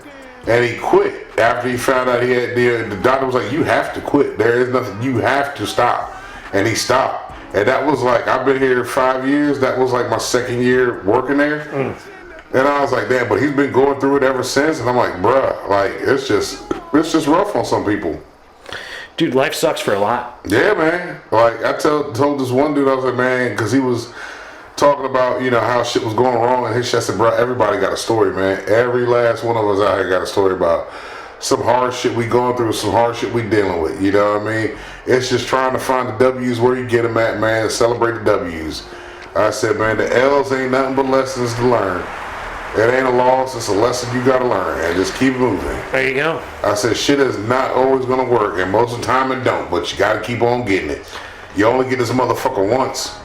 and he quit after he found out he had. The doctor was like, "You have to quit. There is nothing. You have to stop," and he stopped. And that was like, I've been here 5 years. That was like my second year working there. And I was like, damn, but he's been going through it ever since. And I'm like, bruh, like, it's just rough on some people.
Dude, life sucks for a lot.
Yeah, man. Like, I told this one dude, I was like, man, because he was talking about, how shit was going wrong. And his shit, I said, bro, everybody got a story, man. Every last one of us out here got a story about some hard shit we going through, some hard shit we dealing with. You know what I mean? It's just trying to find the W's where you get them at, man, and celebrate the W's. I said, man, the L's ain't nothing but lessons to learn. It ain't a loss, it's a lesson you gotta learn, and just keep moving.
There you go.
I said, shit is not always gonna work, and most of the time it don't, but you gotta keep on getting it. You only get this motherfucker once.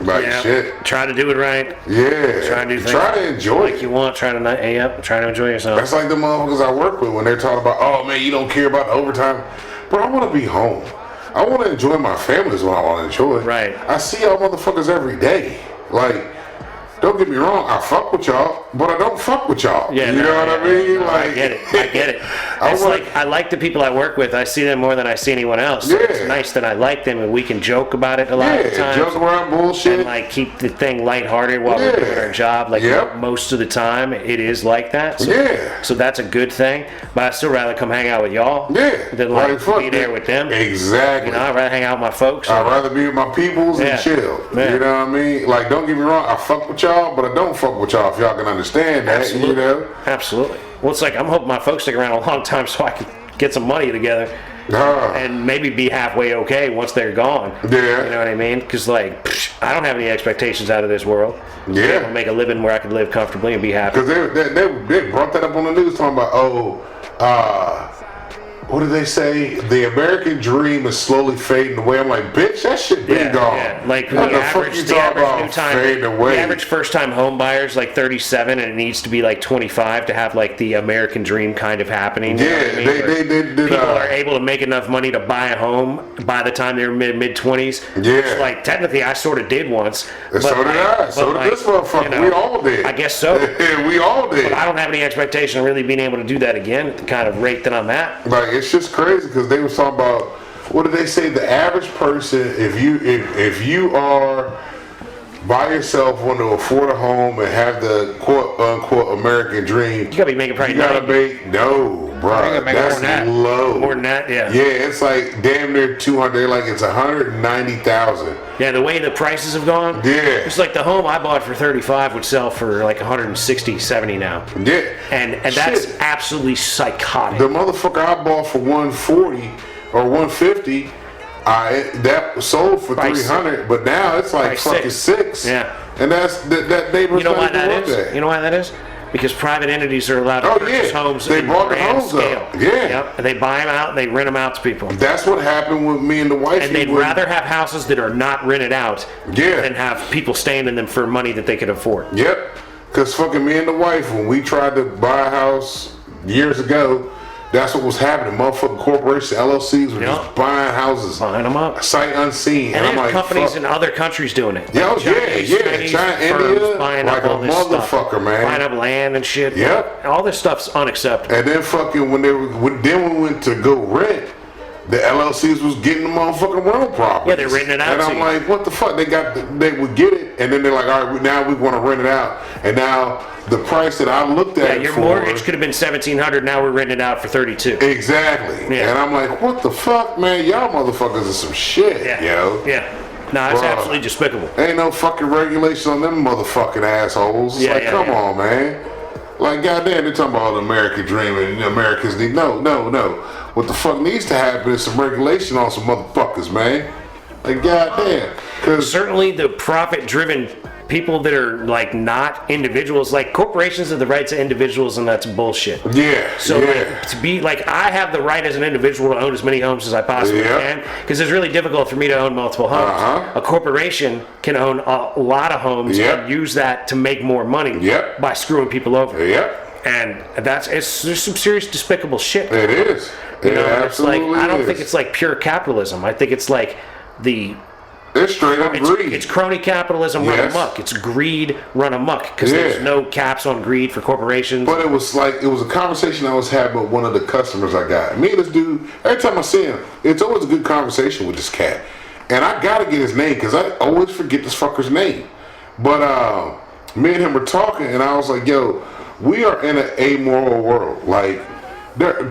Like
Yeah.
shit.
Try to do it right.
Yeah.
Try to do things
Try to enjoy
like
it.
you want. Try to not. Yep. Try to enjoy yourself.
That's like the motherfuckers I work with when they're talking about, oh man, you don't care about the overtime. Bro, I want to be home. I want to enjoy my family is what I want to enjoy.
Right.
I see y'all motherfuckers every day. Like, don't get me wrong, I fuck with y'all, but I don't fuck with y'all.
Yeah,
you know what I mean?
no, I get it. I get it. It's like I like the people I work with. I see them more than I see anyone else. So
Yeah.
it's nice that I like them and we can joke about it a lot of the
Yeah,
times.
joke around bullshit.
And like keep the thing lighthearted while we're
Yeah.
doing our job. Like
Yep.
most of the time, it is like that. So,
Yeah.
So that's a good thing. But I'd still rather come hang out with y'all.
Yeah.
Than like
fuck
be there
that.
with them.
Exactly.
You know, I'd rather hang out with my folks.
I'd rather be with my peoples
Yeah.
and chill.
Yeah.
You know what I mean? Like, don't get me wrong, I fuck with y'all, but I don't fuck with y'all if y'all can understand that,
Absolutely.
you know?
Absolutely. Well, it's like I'm hoping my folks stick around a long time so I can get some money together and maybe be halfway okay once they're gone.
Yeah.
You know what I mean? Because like I don't have any expectations out of this world.
Yeah.
Be able to make a living where I can live comfortably and be happy.
Because they brought that up on the news talking about, what did they say? The American dream is slowly fading away. I'm like, bitch, that shit been gone.
Yeah. Like
what
the
the fuck
average,
you
the
talking
average new
about
time,
fading away?
the average first-time home buyer is like 37, and it needs to be like 25 to have like the American dream kind of happening. You know what I mean? Where
they did.
people are able to make enough money to buy a home by the time they're mid 20s.
Yeah.
Which, like technically, I sort of did once.
And so did I. So did this motherfucker.
you know,
We all did.
I guess so.
We all did.
But I don't have any expectation of really being able to do that again at the kind of rate that I'm at.
Like, it's just crazy because they was talking about, what did they say? The average person, if you are by yourself, want to afford a home and have the quote unquote American dream,
You gotta be making probably
you gotta
90.
make bro.
make
That's
more than that.
low.
More than that, yeah.
Yeah, it's like damn near 200. They're like it's 190,000.
Yeah, the way the prices have gone.
Yeah.
It's like the home I bought for 35 would sell for like 160, 70 now.
Yeah,
And that's
Shit.
absolutely psychotic.
The motherfucker I bought for 140 or 150. That sold for
Price
300, but now it's like
Price
fucking
six.
six.
Yeah.
And that's that neighborhood's
You know why
not even
that
worth
is?
that.
You know why that is? Because private entities are allowed to
Oh,
purchase
yeah.
homes
They
in
bought the
grand
homes
scale.
up. Yeah.
Yep. And they buy them out and they rent them out to people.
That's what happened with me and the wife.
And they'd rather have houses that are not rented out
Yeah.
than have people staying in them for money that they could afford.
Yep. Because fucking me and the wife, when we tried to buy a house years ago, that's what was happening. Motherfucking corporations, LLCs were
Yep.
just buying houses.
Buying them up.
Sight unseen.
And
I'm
there's
like,
companies
fuck.
in other countries doing it.
Yeah,
Like
yeah,
Chinese,
yeah.
Chinese
China,
firms
India,
buying
like
up all
a
this stuff.
motherfucker, man.
Buying up land and shit.
Yep.
All this stuff's unacceptable.
And then fucking when then we went to go rent, the LLCs was getting the motherfucking rental properties.
Yeah, they're renting it out
And
to
I'm
you.
like, what the fuck? They would get it, and then they're like, all right, now we want to rent it out. And now the price that I looked at
Yeah,
it
your
for,
mortgage could have been $1,700. Now we're renting it out for $32.
exactly.
Yeah.
And I'm like, what the fuck, man? Y'all motherfuckers are some shit,
Yeah.
yo.
Yeah. No, it's
Bruh.
absolutely despicable.
Ain't no fucking regulation on them motherfucking assholes. It's
Yeah,
like,
yeah,
come
yeah.
on, man. Like, goddamn, they're talking about the American dream and Americans need. No. What the fuck needs to happen is some regulation on some motherfuckers, man. Like, goddamn. Because,
Certainly the profit-driven people that are like not individuals, like corporations have the rights of individuals, and that's bullshit.
yeah.
So
yeah.
like, to be like, I have the right as an individual to own as many homes as I possibly
Yep.
can, because it's really difficult for me to own multiple homes.
Uh-huh.
A corporation can own a lot of homes
Yep.
and use that to make more money
Yep.
by screwing people over.
Yep.
And there's some serious despicable shit.
It is.
You
It
know, it's like,
absolutely
I don't
is.
think it's like pure capitalism. I think it's like
It's straight up greed.
it's crony capitalism run
Yes.
amok. It's greed run amok because there's
Yeah.
no caps on greed for corporations.
But it was a conversation I was having with one of the customers I got. Me and this dude, every time I see him, it's always a good conversation with this cat. And I gotta get his name because I always forget this fucker's name. But me and him were talking, and I was like, yo, we are in an amoral world. Like,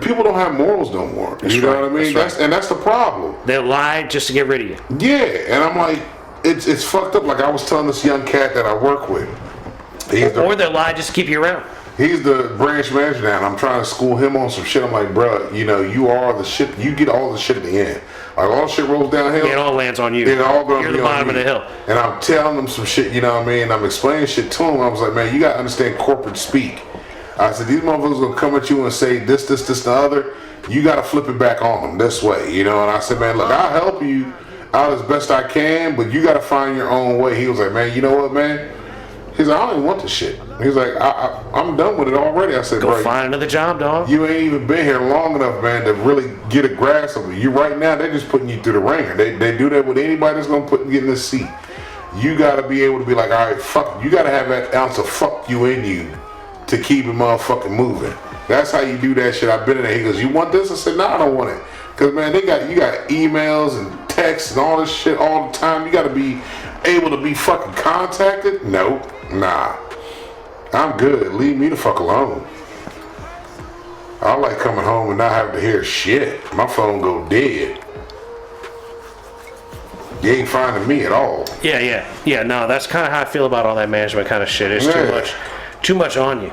people don't have morals no more. You know
right,
what I mean?
that's right.
That's the problem.
They'll lie just to get rid of you.
Yeah, and I'm like, it's fucked up. Like I was telling this young cat that I work with.
Or they'll lie just to keep you around.
He's the branch manager now, and I'm trying to school him on some shit. I'm like, bro, you are the shit. You get all the shit at the end. Like all shit rolls downhill.
It all lands on you.
It all gonna
You're
be
the
on
bottom of
me.
the hill.
And I'm telling him some shit. You know what I mean? I'm explaining shit to him. I was like, man, you gotta understand corporate speak. I said, these motherfuckers gonna come at you and say this, the other. You gotta flip it back on them this way, you know. And I said, man, look, I'll help you out as best I can, but you got to find your own way. He was like, man, you know what, man? He's like, I don't even want this shit. He's like, I'm done with it already. I said,
Go
bro,
find another job, dog.
you ain't even been here long enough, man, to really get a grasp of it. You right now, they're just putting you through the ringer. They do that with anybody that's gonna get in this seat. You gotta be able to be like, all right, fuck. You gotta have that ounce of fuck you in you to keep it motherfucking moving. That's how you do that shit. I've been in there. He goes, you want this? I said, no, I don't want it. Cause man, you got emails and texts and all this shit all the time. You gotta be able to be fucking contacted. Nope, nah. I'm good. Leave me the fuck alone. I like coming home and not having to hear shit. My phone go dead. You ain't finding me at all.
Yeah. No, that's kind of how I feel about all that management kind of shit. It's too much on you.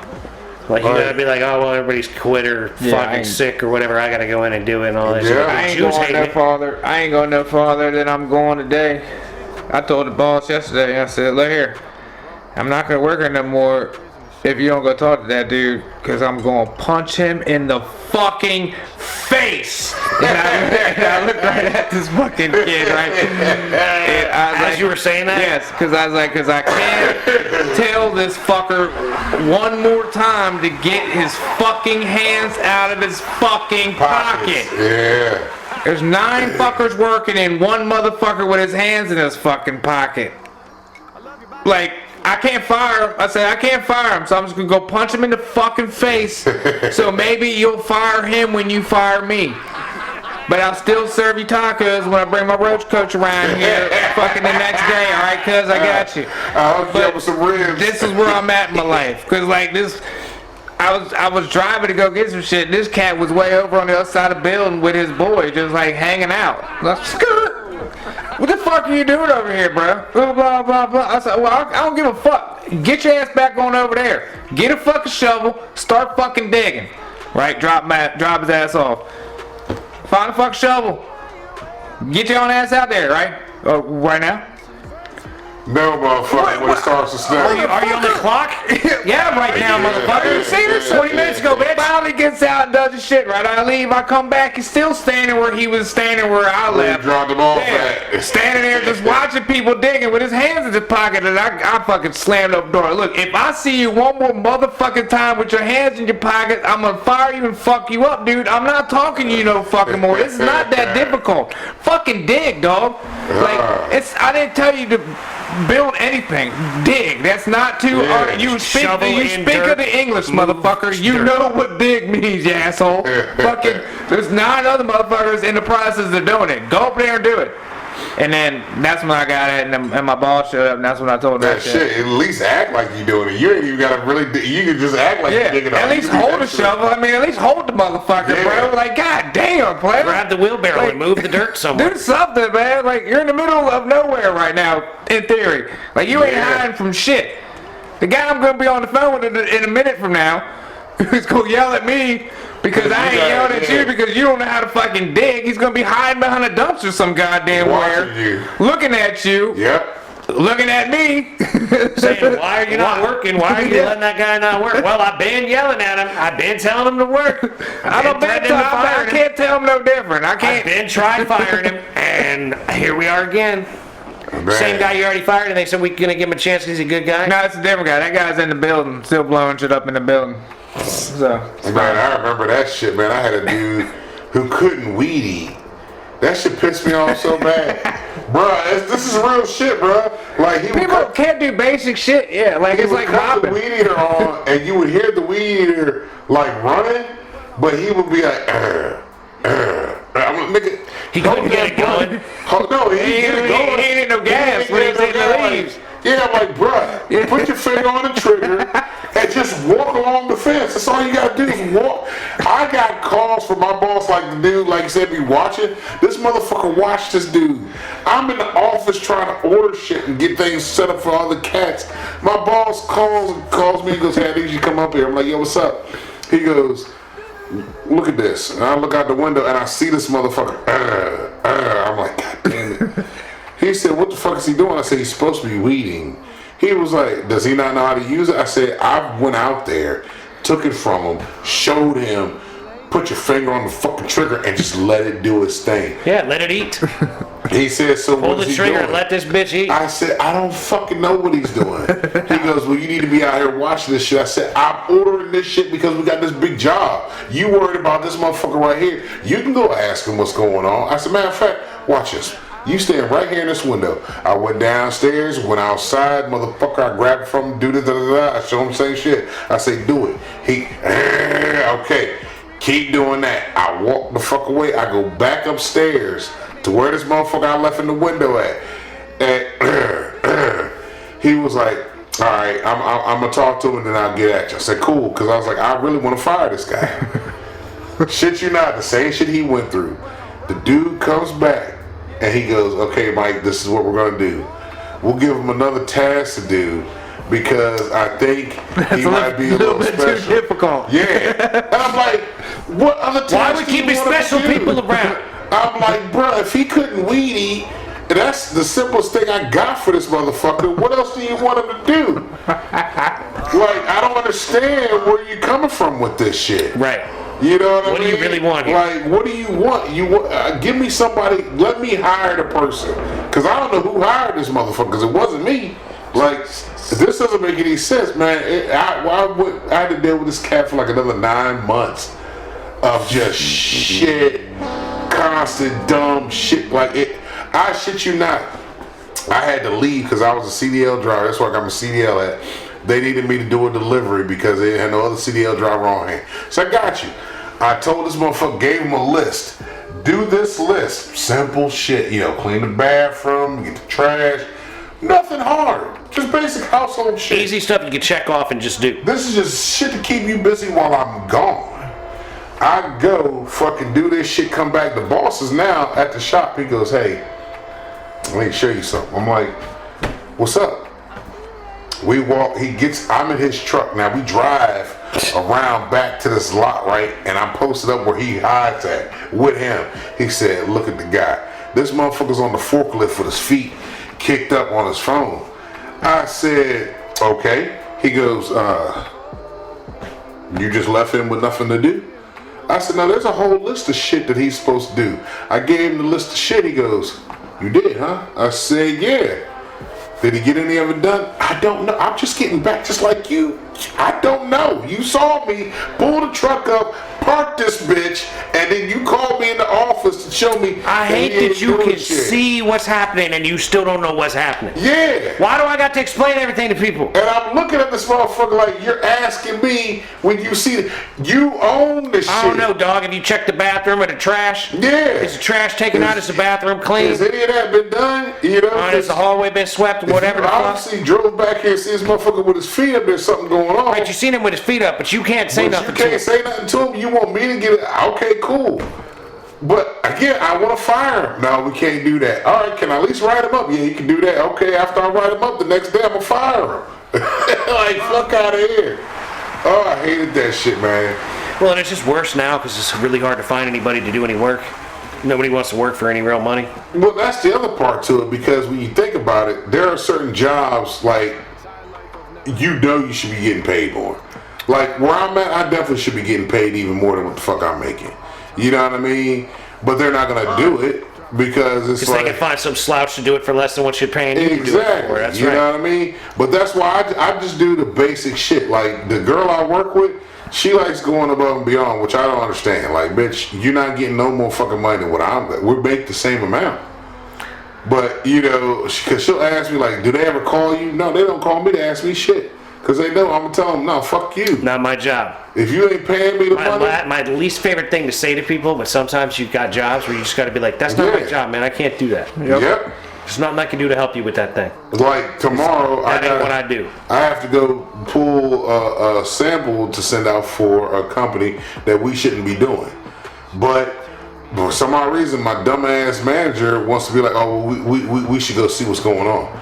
Like you gotta be like, oh well, everybody's quit or fucking sick or whatever. I gotta go in and do it and all that shit.
I ain't going no farther than I'm going today. I told the boss yesterday. I said, look here, I'm not gonna work here no more if you don't go talk to that dude, because I'm going to punch him in the fucking face. And I looked right at this fucking kid, right? And I was
As you were saying that?
Yes, because I was like, because I can't tell this fucker one more time to get his fucking hands out of his fucking pocket.
Yeah.
There's 9 fuckers working and one motherfucker with his hands in his fucking pocket. Like, I can't fire him. I said, I can't fire him, so I'm just going to go punch him in the fucking face. So maybe you'll fire him when you fire me. But I'll still serve you tacos when I bring my roach coach around here fucking the next day. All right, cuz I got you.
I'll hook you up with some ribs.
This is where I'm at in my life. Because, like, this... I was driving to go get some shit. This cat was way over on the other side of the building with his boy, just like hanging out. Like, what the fuck are you doing over here, bro? Blah, blah, blah, blah. I said, well, I don't give a fuck. Get your ass back on over there. Get a fucking shovel. Start fucking digging. Right? Drop his ass off. Find a fucking shovel. Get your own ass out there, right? Right now?
No, motherfucker, when it starts to snow.
Are you on the clock?
Yeah, right now, motherfucker. You see this 20 minutes ago, bitch. Finally gets out and does his shit, right? I leave, I come back, he's still standing where he was standing where I left.
He dropped them off
Yeah, standing there just watching people digging with his hands in his pocket, and I fucking slammed up the door. Look, if I see you one more motherfucking time with your hands in your pocket, I'm gonna fire you and fuck you up, dude. I'm not talking to you no fucking more. This is not that difficult. Fucking dig, dog. Like, I didn't tell you to build anything. Dig. That's not too hard. You speak of the English, motherfucker. You know what dig means, you asshole. Fucking, there's 9 other motherfuckers in the process of doing it. Go up there and do it. And then that's when I got it, and my boss showed up, and that's when I told him that shit.
At least act like you doing it. You ain't even gotta really. You can just act like you're digging
at least hold the shovel. I mean, at least hold the motherfucker, bro. Like, god damn, player.
Grab the wheelbarrow and move the dirt somewhere.
Do something, man. Like, you're in the middle of nowhere right now, in theory. Like, you ain't hiding from shit. The guy I'm gonna be on the phone with in a minute from now, who's gonna yell at me because I ain't yelling at you because you don't know how to fucking dig. He's gonna be hiding behind a dumpster some goddamn where, looking at you.
Yep.
Looking at me.
Saying, why are you not working? Why are you letting that guy not work? Well, I've been yelling at him. I've been telling him to work.
I can't tell him no different. I can't.
I've been trying firing him, and here we are again.
Man.
Same guy you already fired, and they said we're gonna give him a chance because he's a good guy.
No, it's a different guy. That guy's in the building, still blowing shit up in the building. So,
Man, I remember that shit, man. I had a dude who couldn't weed eat. That shit pissed me off so bad. Bruh, this is real shit, bruh. Like,
people can't do basic shit. Yeah, like it's like
cut the
hopping.
weed eater on, and you would hear the weed eater like running, but he would be like, I'm gonna nigga.
He couldn't get it going.
No, he didn't get it going.
He ain't no gas when he was in the leaves.
Yeah, I'm like, bruh, put your finger on the trigger and just walk along the fence. That's all you gotta do is walk. I got calls from my boss, like the dude, like you said, be watching. This motherfucker watched this dude. I'm in the office trying to order shit and get things set up for all the cats. My boss calls me and goes, hey, I need you to come up here. I'm like, yo, what's up? He goes, look at this. And I look out the window and I see this motherfucker. I'm like, god damn it. He said, what the fuck is he doing? I said, he's supposed to be weeding. He was like, does he not know how to use it? I said, I went out there, took it from him, showed him, put your finger on the fucking trigger and just let it do its thing.
Yeah, let it eat.
He said, so
Pull
what
the
is he
trigger
doing?
and let this bitch eat.
I said, I don't fucking know what he's doing. He goes, well, you need to be out here watching this shit. I said, I'm ordering this shit because we got this big job. You worried about this motherfucker right here. You can go ask him what's going on. I said, matter of fact, watch this. You stand right here in this window. I went downstairs, went outside, motherfucker, I grabbed it from him, do this, I show him the same shit. I say, do it. He, okay, keep doing that. I walk the fuck away. I go back upstairs to where this motherfucker I left in the window at. And he was like, all right, I'm gonna talk to him and then I'll get at you. I said, cool, because I was like, I really want to fire this guy. Shit you not, the same shit he went through. The dude comes back and he goes, okay, Mike, this is what we're gonna do. We'll give him another task to do because I think he might be a little
bit
special.
too difficult.
Yeah. And I'm like, what other tasks
Why we
do you
keeping
want him to
special
do?
people around?
I'm like, bro, if he couldn't weed eat, that's the simplest thing I got for this motherfucker. What else do you want him to do? Like, I don't understand where you're coming from with this shit.
Right.
You know what I mean?
What do you really want here?
Like, what do you want? You want? Give me somebody. Let me hire the person, because I don't know who hired this motherfucker. Because it wasn't me. Like, this doesn't make any sense, man. I had to deal with this cat for like another 9 months of just shit, constant dumb shit. Like it. I shit you not. I had to leave because I was a CDL driver. That's where I got my CDL at. They needed me to do a delivery because they had no other CDL driver on hand. So I got you. I told this motherfucker, gave him a list. Do this list. Simple shit. You know, clean the bathroom, get the trash. Nothing hard. Just basic household shit.
Easy stuff you can check off and just do.
This is just shit to keep you busy while I'm gone. I go fucking do this shit, come back. The boss is now at the shop. He goes, hey, let me show you something. I'm like, what's up? We walk, I'm in his truck. Now we drive around back to this lot, right? And I'm posted up where he hides at with him. He said, look at the guy. This motherfucker's on the forklift with his feet kicked up on his phone. I said, okay. He goes, you just left him with nothing to do? I said, no, there's a whole list of shit that he's supposed to do. I gave him the list of shit. He goes, you did, huh? I said, yeah. Did he get any of it done? I don't know. I'm just getting back just like you. I don't know. You saw me pull the truck up, park this bitch, and then you called me in the office to show me.
I hate that you can see what's happening and you still don't know what's happening.
Yeah.
Why do I got to explain everything to people?
And I'm looking at this motherfucker like you're asking me when you see it. You own this shit.
I don't know, dog. Have you checked the bathroom or the trash?
Yeah.
Is the trash taken out? Is the bathroom clean?
Has any of that been done? You know?
Has the hallway been swept? Whatever the fuck?
Obviously drove back here and see this motherfucker with his feet up. There's something going on.
Right, you seen him with his feet up, but you can't say nothing
You
to him.
can't say nothing to him. You want me to get it? Okay, cool. But again, I want to fire him. No, we can't do that. All right, can I at least write him up? Yeah, you can do that. Okay, after I write him up, the next day I'm gonna fire him. Like, fuck out of here. Oh, I hated that shit, man.
Well, and it's just worse now because it's really hard to find anybody to do any work. Nobody wants to work for any real money.
Well, that's the other part to it, because when you think about it, there are certain jobs like you know you should be getting paid more. Like where I'm at, I definitely should be getting paid even more than what the fuck I'm making. You know what I mean? But they're not gonna do it because it's like
they can find some slouch to do it for less than what you're paying you to do it
exactly.
for. That's
you
right.
know what I mean? But that's why I just do the basic shit. Like the girl I work with, she likes going above and beyond, which I don't understand. Like, bitch, you're not getting no more fucking money than what I'm getting. We make the same amount. But, you know, because she'll ask me, like, do they ever call you? No, they don't call me to ask me shit. Because they know I'm going to tell them, no, fuck you.
Not my job.
If you ain't paying me the money.
My least favorite thing to say to people, but sometimes you've got jobs where you just got to be like, that's not my job, man. I can't do that.
Yep.
There's nothing I can do to help you with that thing.
Like tomorrow,
That ain't what I do.
I have to go pull a sample to send out for a company that we shouldn't be doing. But for some odd reason, my dumbass manager wants to be like, oh, well, we should go see what's going on.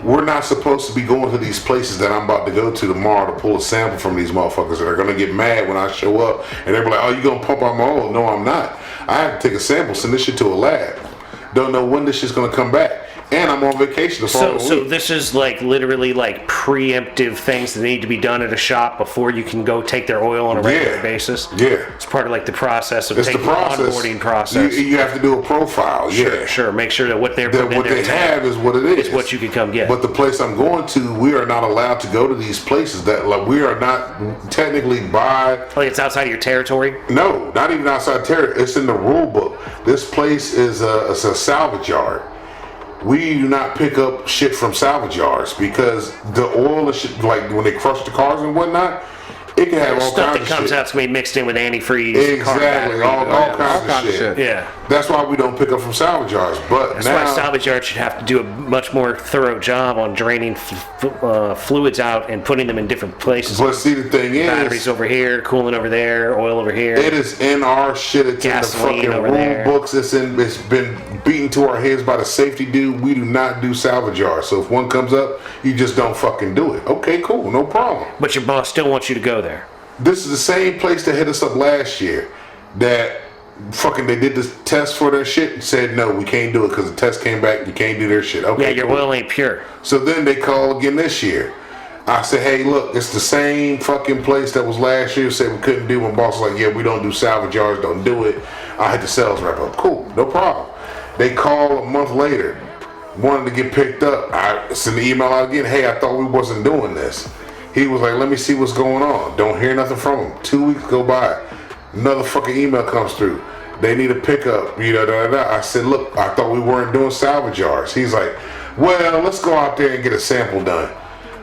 We're not supposed to be going to these places that I'm about to go to tomorrow to pull a sample from these motherfuckers that are going to get mad when I show up. And they're like, oh, you going to pump out my oil? No, I'm not. I have to take a sample, send this shit to a lab. Don't know when this shit's going to come back. and I'm on vacation the following
So
week.
this is like literally like preemptive things that need to be done at a shop before you can go take their oil on a regular basis.
Yeah.
It's part of like the process of
It's the
taking the
process.
onboarding process.
You have to do a profile.
Sure,
Yeah.
sure. Make sure that what they're
That
putting
what
in
they
their tank
have is what it is.
is what you can come get.
But the place I'm going to, we are not allowed to go to these places. That like we are not technically by.
Like it's outside of your territory.
No, not even outside territory. It's in the rule book. This place is it's a salvage yard. We do not pick up shit from salvage yards because the oil and shit, like when they crush the cars and whatnot, it can have all
Stuff
kinds
that
of
comes
shit.
out's gonna be mixed in with antifreeze. car
Exactly,
battery,
all kinds of shit.
Yeah.
That's why we don't pick up from salvage yards. But
That's
now,
why salvage yard should have to do a much more thorough job on draining fluids out and putting them in different places.
but see, the thing
Batteries
is,
over here, coolant over there, oil over here.
it is in our shit. It's
Gasoline
in the
over
fucking
there.
rule books. It's been beaten to our heads by the safety dude. We do not do salvage yards. So if one comes up, you just don't fucking do it. Okay, cool, no problem.
But your boss still wants you to go there.
This is the same place that hit us up last year. That fucking they did this test for their shit and said no, we can't do it because the test came back. You can't do their shit. Okay,
Yeah, your
cool.
oil ain't pure.
So then they call again this year. I said, hey, look, it's the same fucking place that was last year. Said we couldn't do. My boss was like, yeah, we don't do salvage yards, don't do it. I had the sales rep up. Cool, no problem. They call a month later, wanted to get picked up. I sent the email out again. Hey, I thought we wasn't doing this. He was like, let me see what's going on. Don't hear nothing from him. 2 weeks go by. Another fucking email comes through. They need a pickup. You know, da, da, da. I said, look, I thought we weren't doing salvage yards. He's like, well, let's go out there and get a sample done.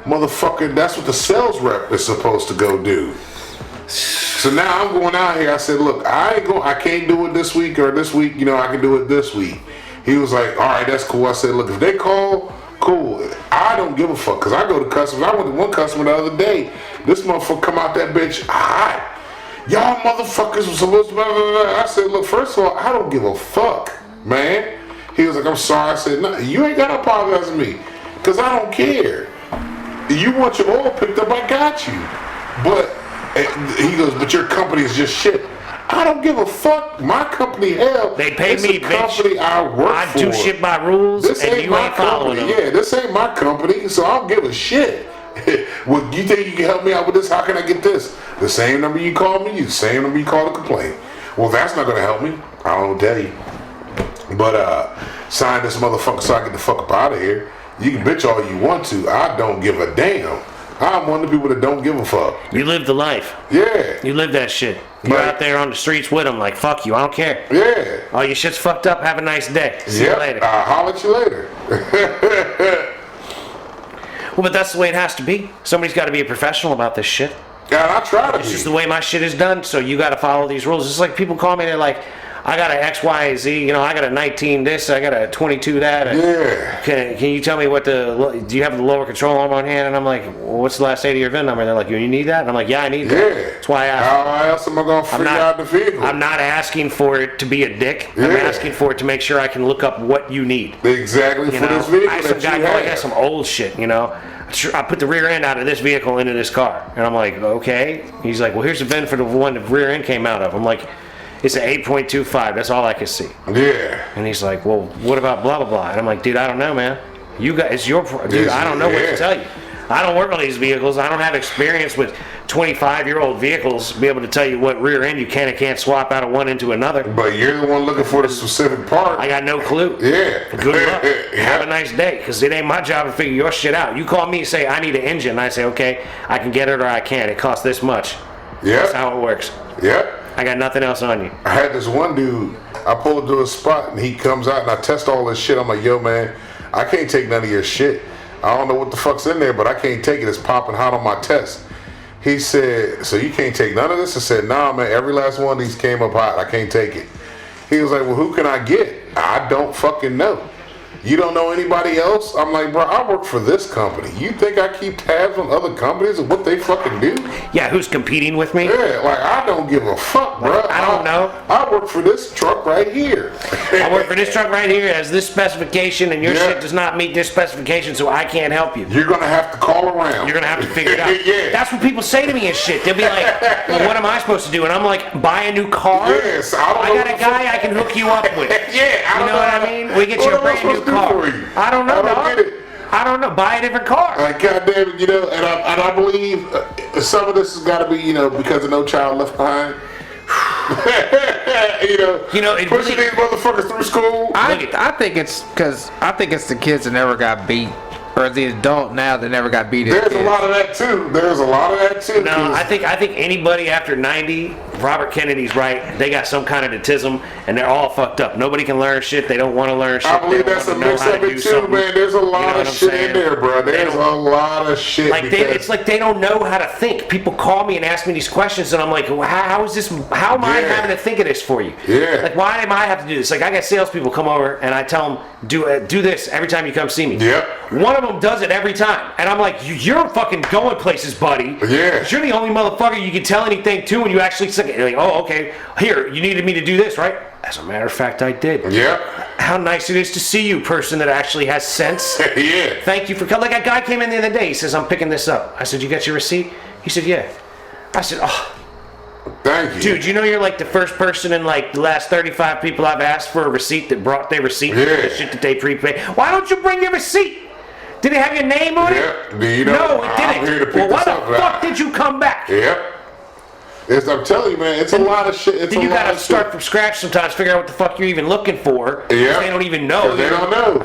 Motherfucker, that's what the sales rep is supposed to go do. So now I'm going out here. I said, look, I can't do it this week or this week. You know, I can do it this week. He was like, all right, that's cool. I said, look, if they call, cool. I don't give a fuck because I go to customers. I went to one customer the other day. This motherfucker come out that bitch hot. Y'all motherfuckers was supposed to blah, blah, blah. I said, look, first of all, I don't give a fuck, man. He was like, I'm sorry. I said, no, you ain't got to apologize to me because I don't care. You want your oil picked up, I got you. But he goes, but your company is just shit. I don't give a fuck. My company, hell,
They pay
it's
me,
a company
bitch.
I work
I
for.
do shit by rules,
This
and
ain't
you
my
ain't following
company.
them.
Yeah, this ain't my company, so I don't give a shit. Well, you think you can help me out with this? How can I get this? The same number you call me, the same number you call to complain. Well, that's not gonna help me. I don't tell you. But sign this motherfucker so I get the fuck up out of here. You can bitch all you want to. I don't give a damn. I'm one of the people that don't give a fuck.
You live the life.
Yeah.
You live that shit. You're
Right.
out there on the streets with them like, fuck you, I don't care.
Yeah.
All your shit's fucked up, have a nice day. See you later.
I'll holler at you later.
Well, but that's the way it has to be. Somebody's got to be a professional about this shit.
And I try to
It's
be.
just the way my shit is done, so you got to follow these rules. It's like people call me, they're like, I got an X, Y, Z, you know, I got a 19 this, I got a 22 that.
Yeah.
Can you tell me do you have the lower control arm on hand? And I'm like, well, what's the last 8 of your VIN number? And they're like, you need that? And I'm like, yeah, I need that.
Yeah.
That's why I asked.
How else am I gonna figure out the vehicle?
I'm not asking for it to be a dick. I'm
Yeah.
asking for it to make sure I can look up what you need.
Exactly
You
for
know,
this vehicle
I have some
that
guy
you
going, I got
have.
some old shit, you know. I put the rear end out of this vehicle into this car. And I'm like, okay. He's like, well, here's the VIN for the one the rear end came out of. I'm like, it's an 8.25. That's all I can see.
Yeah.
And he's like, well, what about blah, blah, blah? And I'm like, dude, I don't know, man. You guys, it's your, dude, I don't know what to tell you. I don't work on these vehicles. I don't have experience with 25-year-old vehicles to be able to tell you what rear end you can and can't swap out of one into another.
But you're the one looking for the specific part.
I got no clue.
Yeah.
Good luck. Have a
Yeah.
nice day, because it ain't my job to figure your shit out. You call me and say, I need an engine, and I say, okay, I can get it or I can't. It costs this much. That's
Yeah.
how it works.
Yeah.
I got nothing else on you.
I had this one dude, I pull up to a spot and he comes out and I test all this shit. I'm like, yo, man, I can't take none of your shit. I don't know what the fuck's in there, but I can't take it. It's popping hot on my test. He said, so you can't take none of this? I said, nah, man, every last one of these came up hot. I can't take it. He was like, well, who can I get? I don't fucking know. You don't know anybody else? I'm like, bro, I work for this company. You think I keep tabs on other companies and what they fucking do?
Yeah, who's competing with me?
Yeah, like, I don't give a fuck, bro.
I don't know.
I work for this truck right here.
I work for this truck right here. It has this specification, and your
Yeah.
shit does not meet this specification, so I can't help you.
You're gonna have to call around.
You're gonna have to figure it out.
Yeah.
That's what people say to me and shit. They'll be like, well, what am I supposed to do? And I'm like, buy a new car?
Yes, I don't know
got
what
a
the
guy I can hook you up with.
Yeah, I
You
don't
know what I mean? We get you a
What am I
brand new
supposed to do
car.
for you?
I don't know,
I don't
dog.
get it.
I don't know. Buy a different car.
Like, goddamn it, and I believe some of this has got to be, because of No Child Left Behind.
It
pushing
really-
these motherfuckers through school.
I think it's because I think it's the kids that never got beat, or the adult now that never got beat.
There's a lot of that too.
No, I think anybody after 90, Robert Kennedy's right. They got some kind of autism, and they're all fucked up. Nobody can learn shit. They don't want to learn shit.
I believe
They don't
that's a
wanna know
mix
how
of
to
it
do
too,
something.
man. There's a
You know
lot
what
of
I'm
shit
saying?
in there, bro. There's a lot of shit.
Like it's like they don't know how to think. People call me and ask me these questions, and I'm like, well, how is this? How am I
Yeah.
having to think of this for you?
Yeah.
Like, why am I have to do this? Like, I got salespeople come over, and I tell them, do this every time you come see me.
Yep.
One of them does it every time, and I'm like, you're fucking going places, buddy.
Yeah.
'Cause you're the only motherfucker you can tell anything to, and you actually say, like, oh, okay, here, you needed me to do this, right? As a matter of fact, I did.
Yep.
How nice it is to see you, person that actually has sense.
Yeah.
Thank you for coming. Like a guy came in the other day. He says, I'm picking this up. I said, you got your receipt? He said, yeah. I said, oh,
Thank you.
dude, you know you're like the first person in like the last 35 people I've asked for a receipt that brought their receipt for
Yeah.
the shit that they prepaid. Why don't you bring your receipt? Did it have your name on
Yeah.
it? No, it didn't.
I'm here to pick
Well, why
this
the
up.
fuck did you come back?
Yep. I'm telling you, man, it's a lot of shit. It's
Then
a
you
lot
gotta
of
start
shit.
from scratch sometimes, figure out what the fuck you're even looking for. 'Cause
Yeah.
They don't even know.
'Cause they don't know.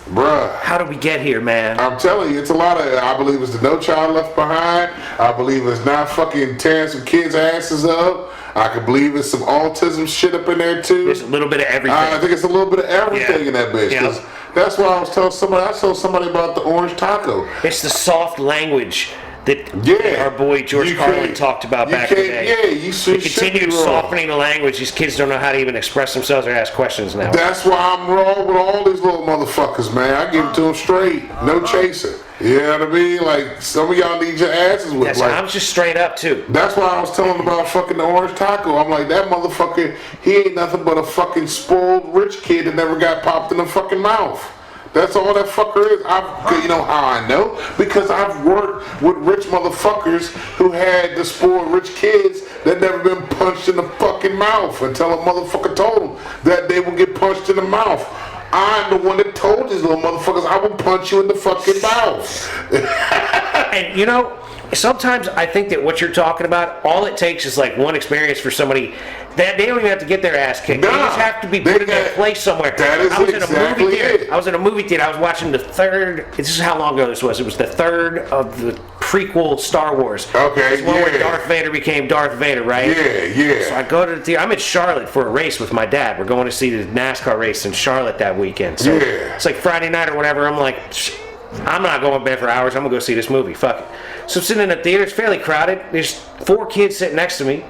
Bruh.
How did we get here, man?
I'm telling you, it's a lot of. I believe it's the No Child Left Behind. I believe it's not fucking tearing some kids' asses up. I can believe it's some autism shit up in there too.
There's a little bit of everything.
I think it's a little bit of everything
Yeah.
in that bitch.
Yeah.
'Cause that's why I was telling somebody. I told somebody about the orange taco.
It's the soft language that
Yeah.
our boy George
You
Carlin
can't-
talked about
you
back in the
can't-
day.
yeah, you should-
The
should be
continued
wrong.
softening the language. These kids don't know how to even express themselves or ask questions now.
That's why I'm wrong with all these little motherfuckers, man. I give it to them straight, no chaser. You know what I mean? Like some of y'all need your asses with.
That's,
Like,
I'm just straight up too.
that's why I was telling about fucking the orange taco. I'm like, that motherfucker, he ain't nothing but a fucking spoiled rich kid that never got popped in the fucking mouth. That's all that fucker is. You know how I know? Because I've worked with rich motherfuckers who had the spoiled rich kids that never been punched in the fucking mouth until a motherfucker told them that they would get punched in the mouth. I'm the one that told these little motherfuckers I will punch you in the fucking mouth.
And you know, sometimes I think that what you're talking about, all it takes is like one experience for somebody that they don't even have to get their ass kicked. They
Nah,
just have to be
they
put in their
got-
place somewhere.
that is
I was in a
exactly
movie theater.
it.
I was in a movie theater. I was watching the third. This is how long ago this was. It was the third of the prequel Star Wars.
Okay,
It's one where
yeah.
Darth Vader became Darth Vader, right?
Yeah,
So I
yeah.
go to the theater. I'm in Charlotte for a race with my dad. We're going to see the NASCAR race in Charlotte that weekend. So
Yeah.
it's like Friday night or whatever. I'm like, I'm not going to bed for hours. I'm going to go see this movie. Fuck it. So I'm sitting in the theater. It's fairly crowded. There's 4 kids sitting next to me,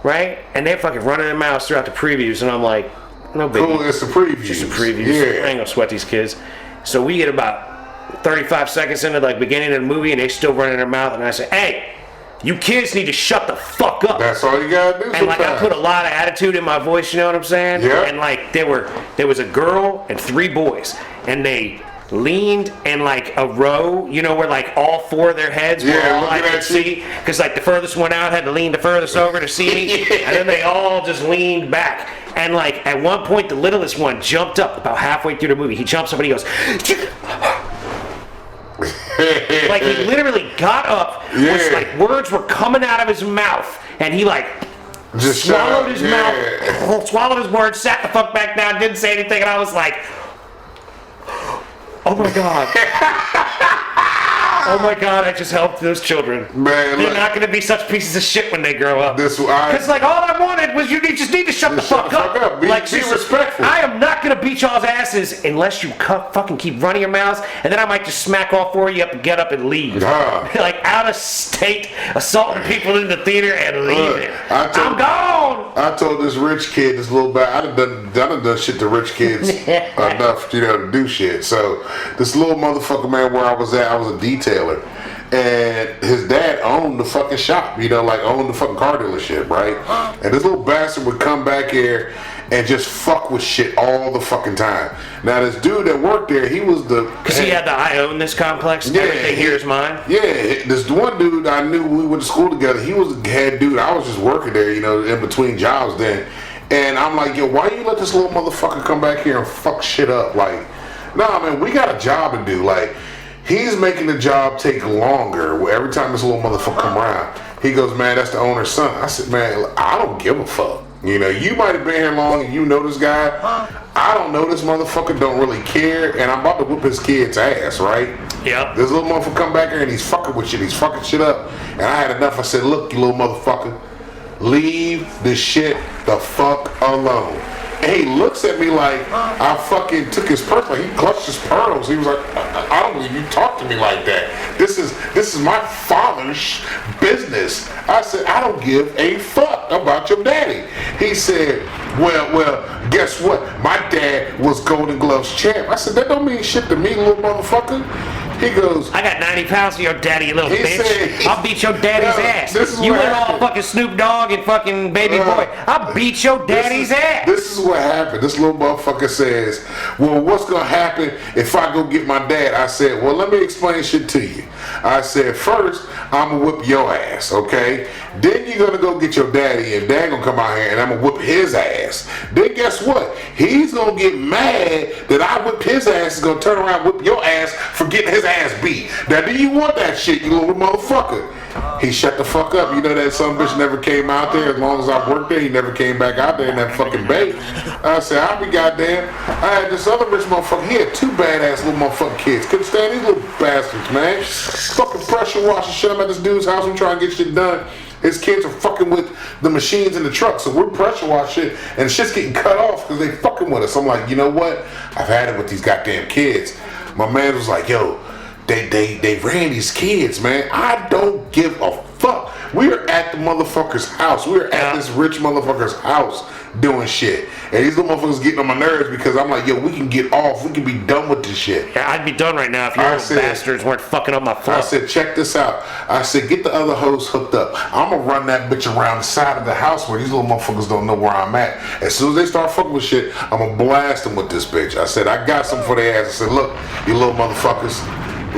right? And they're fucking running their mouths throughout the previews. And I'm like, no biggie.
Cool, it's the previews.
Just a preview. I
Yeah.
ain't gonna sweat these kids. So we get about 35 seconds into like beginning of the movie, and they still running their mouth. And I say, "Hey, you kids need to shut the fuck up."
That's all you gotta do.
And like I
sometimes.
put a lot of attitude in my voice, you know what I'm saying?
Yeah.
And like there was a girl and 3 boys, and they leaned in like a row, you know, where like all 4 of their heads were
Yeah,
all I
looking
could
at you.
see, because like the furthest one out had to lean the furthest over to see me, and then they all just leaned back. And like at one point, the littlest one jumped up about halfway through the movie. He jumps up and he goes. Like he literally got up, was
Yeah.
like words were coming out of his mouth, and he like
Just shut
swallowed
up,
his
yeah.
mouth, swallowed his words, sat the fuck back down, didn't say anything, and I was like, oh my god. Oh my god, I just helped those children.
Man,
They're
look.
not gonna be such pieces of shit when they grow up.
This
Because like all I wanted was you just need to shut the
Just shut
fuck
the
up.
fuck up. Be
seriously,
respectful.
I am not gonna beat y'all's asses unless you fucking keep running your mouths, and then I might just smack all 4 of you up and get up and leave. Like out of state, assaulting people in the theater and leaving. I'm gone.
I told this rich kid, this little bad. I done done shit to rich kids enough, to do shit. So this little motherfucker, man, where I was at, I was a detailer, and his dad owned the fucking shop, like owned the fucking car dealership, right? And this little bastard would come back here and just fuck with shit all the fucking time. Now this dude that worked there, he was the
Because he had the I own this complex. Everything here is mine.
Yeah, this one dude I knew, we went to school together. He was the head dude. I was just working there, in between jobs then. And I'm like, yo, why you let this little motherfucker come back here and fuck shit up? Like, nah, man, we got a job to do. Like, he's making the job take longer every time this little motherfucker come around. He goes, man, that's the owner's son. I said, man, I don't give a fuck. You know, you might have been here long and you know this guy. I don't know this motherfucker, don't really care, and I'm about to whip his kid's ass, right?
Yep.
This little motherfucker come back here and he's fucking with shit. He's fucking shit up. And I had enough. I said, look, you little motherfucker, leave this shit the fuck alone. And he looks at me like I fucking took his purse. Like, he clutched his pearls. He was like, I don't believe you talk to me like that. This is my father's business. I said, I don't give a fuck about your daddy. He said, well, guess what? My dad was Golden Gloves champ. I said, that don't mean shit to me, little motherfucker. He goes,
I got 90 pounds for your daddy, you little
He
bitch.
said-
I'll beat your daddy's
No,
ass.
this is
You
what
went all
happened.
fucking Snoop Dogg and fucking Baby Boy. I'll beat your daddy's ass.
This is what happened. This little motherfucker says, well, what's going to happen if I go get my dad? I said, well, let me explain shit to you. I said, first, I'm going to whip your ass, okay? Then you're going to go get your daddy, and dad going to come out here, and I'm going to whip his ass. Then guess what? He's going to get mad that I whipped his ass. He's going to turn around and whip your ass for getting his ass beat. Now, do you want that shit, you little motherfucker? He shut the fuck up. You know that some bitch never came out there. As long as I worked there, he never came back out there in that fucking bay. I said, I'll be goddamn. I had this other rich motherfucker. He had two badass little motherfucking kids. Couldn't stand these little bastards, man. Fucking pressure washing shit. I'm at this dude's house. I'm trying to get shit done. His kids are fucking with the machines in the truck, so we're pressure wash shit, and shit's getting cut off because they fucking with us. I'm like, you know what? I've had it with these goddamn kids. My man was like, yo, they ran these kids, man. I don't give a fuck. We are at the motherfucker's house. We are at this rich motherfucker's house doing shit. And these little motherfuckers getting on my nerves because I'm like, yo, we can get off. We can be done with this shit.
Yeah, I'd be done right now if you little bastards weren't fucking up my floor.
I said, check this out. I said, get the other hose hooked up. I'm going to run that bitch around the side of the house where these little motherfuckers don't know where I'm at. As soon as they start fucking with shit, I'm going to blast them with this bitch. I said, I got something for their ass. I said, look, you little motherfuckers,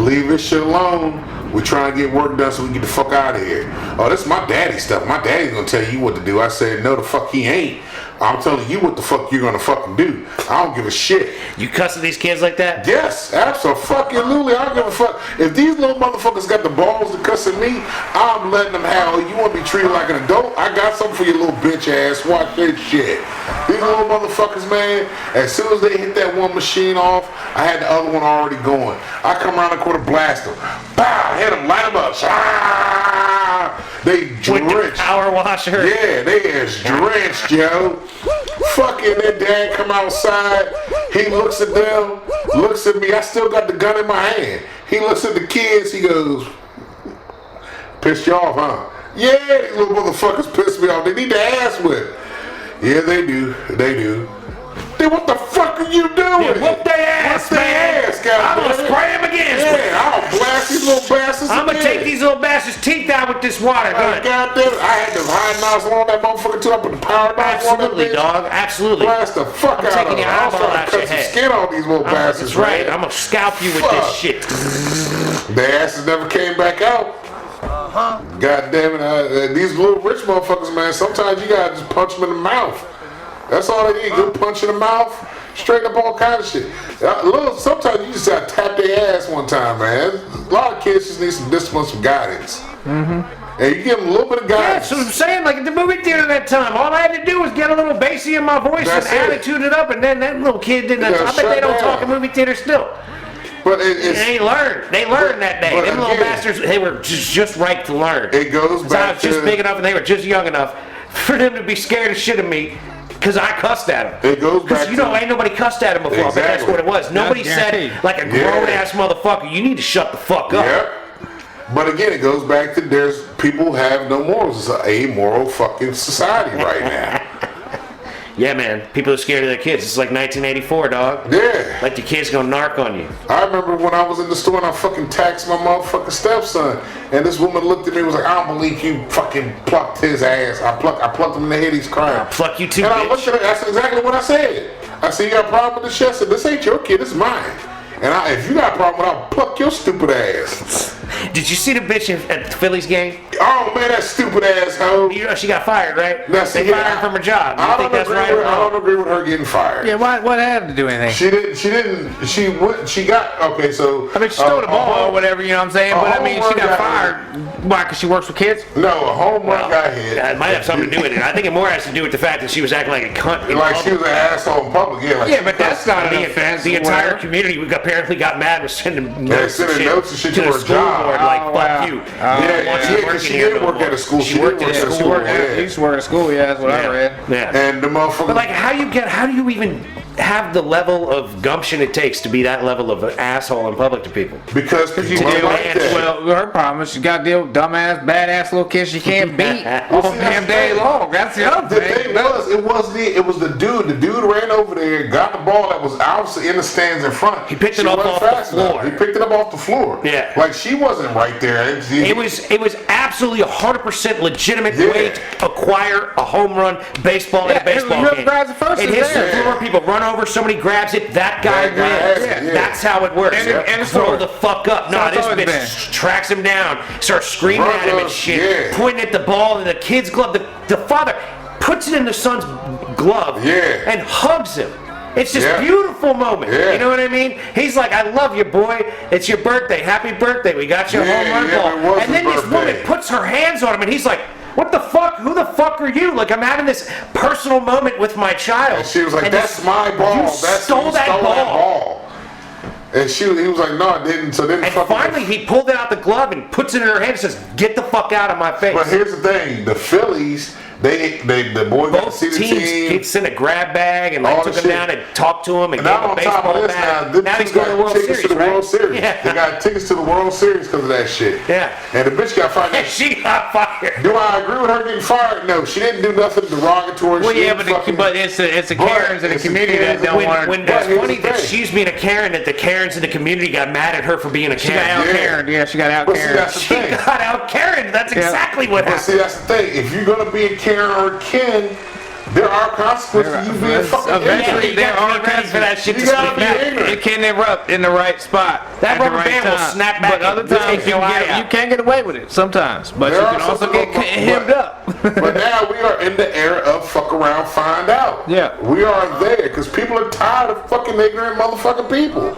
leave this shit alone. We trying to get work done so we can get the fuck out of here. Oh, this is my daddy stuff. My daddy's gonna tell you what to do. I said, no, the fuck he ain't. I'm telling you what the fuck you're gonna fucking do. I don't give a shit.
You cussing these kids like that?
Yes, absolutely. I don't give a fuck. If these little motherfuckers got the balls to cuss at me, I'm letting them have. You want to be treated like an adult? I got something for your little bitch ass. Watch that shit. These little motherfuckers, man, as soon as they hit that one machine off, I had the other one already going. I come around the corner, blast them. Pow, hit them, light them up. Ah, they
With the
drenched.
power washer?
Yeah, they is drenched, yo. Fucking that dad come outside. He looks at them, looks at me. I still got the gun in my hand. He looks at the kids. He goes, pissed you off, huh? Yeah, these little motherfuckers pissed me off. They need their ass whipped. Yeah, they do. They do. Then what the fuck are you doing?
Yeah, whoop their ass,
Whoop their
man.
ass, goddamn
I'm gonna
it.
spray them again.
Yeah, I'll blast these little bastards.
I'm gonna
again.
take these little bastards' teeth out with this water gun.
God damn it. I had the high nozzle on that motherfucker too. I put the power nozzle on that
Absolutely,
bitch.
dog. Absolutely.
Blast the fuck
I'm
out of
taking
them.
your
I was
eyeball
trying
out
to cut
your
some
head.
skin off these little bastards,
That's right.
man.
I'm gonna scalp you with
Fuck.
this shit.
Their asses never came back out. God damn it. These little rich motherfuckers, man, sometimes you gotta just punch them in the mouth. That's all they need. Good punch in the mouth. Straight up all kind of shit. Sometimes you just gotta tap their ass one time, man. A lot of kids just need some discipline, some guidance. And you give them a little bit of
Yeah,
guidance.
that's what I'm saying. Like at the movie theater that time, all I had to do was get a little bassy in my voice
That's
and
it.
attitude it up, and then that little kid didn't.
Yeah,
I bet
shut
they don't
down.
talk in movie theater still.
But
And they learned. They learned that day.
but
Them little
again-
bastards, they were just right to learn.
it goes
So I
back
was just
to
big enough, and they were just young enough for them to be scared of shit of me. Because I cussed at him.
It goes back
Because you know,
to-
ain't nobody cussed at him before. I bet that's
Exactly.
what it was. Nobody said,
guaranteed.
like a
Yeah.
grown ass motherfucker, you need to shut the fuck up.
Yep. But again, it goes back to there's people have no morals. It's an amoral fucking society right now.
Yeah, man. People are scared of their kids. It's like 1984, dog.
Yeah.
Like the kids gonna narc on you.
I remember when I was in the store and I fucking taxed my motherfucking stepson, and this woman looked at me and was like, "I don't believe you fucking plucked his ass. I plucked him in the head. He's crying."
Fuck you too,
And I
bitch.
looked at her. That's exactly what I said. I said, "You got a problem with this shit?" I said, "This ain't your kid. This is mine. if you got a problem with it, I'll pluck your stupid ass.
Did you see the bitch at the Phillies game?
Oh man, that stupid asshole.
You know she got fired, right?
That's
They fired her from her job. You think that's right or
I
wrong?
don't agree with her getting fired.
Yeah, what had to do anything?
She got, okay, so.
I mean, she stole the ball or whatever, you know what I'm saying? But I mean, she got fired. Why? Because she works with kids?
No, a home run got hit.
It might have something to do with it. I think it more has to do with the fact that she was acting like a cunt. in
Like
public.
she was an asshole in public, yeah. Like
Yeah, but that's not an offense.
The entire
whatever.
community apparently got mad with sending notes,
sending notes and shit to
the
her
school
job.
board, like,
Oh,
fuck
wow.
you.
Because she did work at a school.
She worked at a
school.
school.
Yeah.
She used to work at school, yeah, that's what I read.
Yeah.
And the motherfucker.
But like, how do you even have the level of gumption it takes to be that level of an asshole in public to people?
because
You
people
deal
like that.
well, her problem is she got to deal with dumbass, badass little kids she can't beat all
see, that's
damn day
the thing.
long. That's the other
The
thing.
thing was, it was the dude. The dude ran over there, got the ball that was obviously in the stands in front.
He picked it
She
up
wasn't
off the
fast enough.
floor.
He picked it up off the floor.
Yeah.
Like she wasn't right there.
It was absolutely 100% legitimate
Yeah.
way to acquire a home run baseball in
Yeah,
a baseball
whoever
game.
grabs it first
It
is
hits
there.
the floor, people run over, somebody grabs it, that guy
That guy
wins.
has it, yeah.
That's how it works.
And it's
Throw
over.
the fuck up. No,
So it's
this
always
bitch tracks him down, starts screaming
Runs
at him and
up,
shit,
yeah.
pointing at the ball in the kid's glove. The father puts it in the son's glove
Yeah.
and hugs him. It's this
Yeah.
beautiful moment.
Yeah.
You know what I mean? He's like, I love you, boy. It's your birthday. Happy birthday. We got you a
Yeah,
home run
yeah,
ball.
it was
And then
his
this woman
birthday.
puts her hands on him and he's like, what the fuck? Who the fuck are you? Like, I'm having this personal moment with my child.
And she was like,
And
"That's
this-
my ball.
You
That's
stole that ball.
And he was like, "No, I didn't." So then
And
fucking-
finally, he pulled it out the glove and puts it in her hand and says, get the fuck out of my face.
But here's the thing: the Phillies, the boy got to
Both
see the
teams
team.
sent a grab bag and
All
like
the
took him
shit.
down and talked to him and
And
gave
now
him a
on top
baseball
of this,
bat.
them
Now he's
two
going to the
got
World
tickets
Series,
to the
right?
World Series.
Yeah.
They got tickets to the World Series because of that shit.
Yeah.
And the bitch got fired.
And she got fired.
Do I agree with her getting fired? No, she didn't do nothing derogatory.
Well,
She
yeah,
didn't
but,
fucking-
but it's the
But
Karens in the
it's the
community that
Karens
don't
when-
want her.
When
But
it's
here's
funny
the
that
thing.
she's being a Karen, that the Karens in the community got mad at her for being a
She got
Karen.
out
Yeah.
Karen. Yeah, she got out
But see,
Karen.
that's the
She
thing.
got out Karen. That's
Yeah.
exactly what
But
happened.
see, that's the thing. If you're gonna be a Karen or a Ken, there are consequences for you being fucking
Eventually,
ignorant.
there are
ready for that shit
You
to
gotta
speak
be
out.
ignorant.
It can erupt in the right spot.
That
at the
rubber
right
band will
time.
snap back
But other
and
times
take
you
your eye
can,
out.
you can get away with it sometimes. But
There
you
are
can also
some
get
people-
hemmed up.
But now we are in the era of fuck around, find out.
Yeah.
We are there because people are tired of fucking ignorant motherfucking people.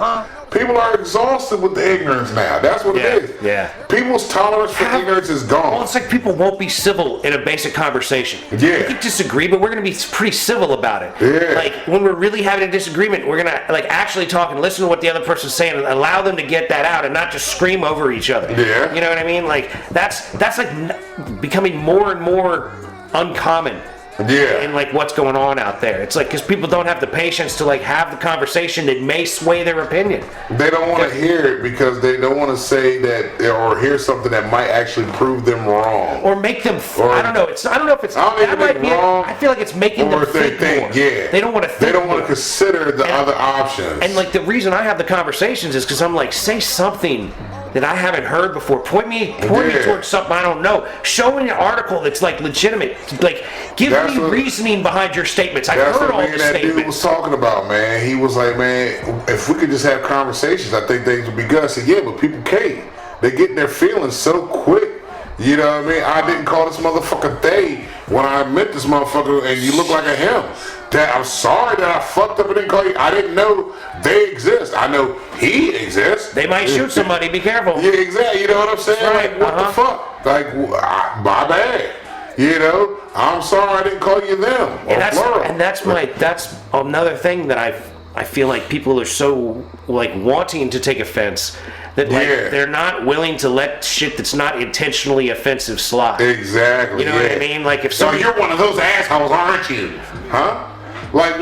People are exhausted with the ignorance now. That's what
Yeah,
it is.
yeah.
People's tolerance for ignorance is
Well,
gone.
it's like people won't be civil in a basic conversation.
Yeah.
We could disagree, but we're going to be pretty civil about it.
Yeah.
Like, when we're really having a disagreement, we're going to, like, actually talk and listen to what the other person's saying and allow them to get that out and not just scream over each other.
Yeah.
You know what I mean? Like, that's like becoming more and more uncommon.
Yeah.
And like what's going on out there. It's like because people don't have the patience to like have the conversation that may sway their opinion.
They don't want to hear it because they don't want to say that or hear something that might actually prove them wrong.
Or make them.
Or-
I don't know. I don't know if it's.
I don't think
That
they
might
make
be.
wrong,
I feel like it's making them
Or if they
think
think,
more.
yeah.
They don't want to think.
They don't want
more.
to consider the
And-
other options.
And like the reason I have the conversations is because I'm like, say something that I haven't heard before. Point me
Yeah.
towards something I don't know. Show me an article that's like legitimate. Like give
That's
me
what-
reasoning behind your statements. I've
That's
heard
what
all
me
the
and that dude was
statements.
talking about, man. He was like, man, if we could just have conversations, I think things would be good. I said, yeah, but people can't. They get their feelings so quick. You know what I mean? I didn't call this motherfucker they when I met this motherfucker, and you look like a him. That I'm sorry that I fucked up and didn't call you. I didn't know they exist. I know he exists.
They might shoot somebody. Be careful.
Yeah, exactly. You know what I'm saying?
That's right,
Like, what the fuck? Like, my bad. You know, I'm sorry I didn't call you them. Or plural.
And that's another thing that I feel like people are so like wanting to take offense that like
Yeah.
they're not willing to let shit that's not intentionally offensive slide.
Exactly.
You know what I
yeah.
mean? Like if
So
somebody
you're one of those assholes, aren't you? Huh? Like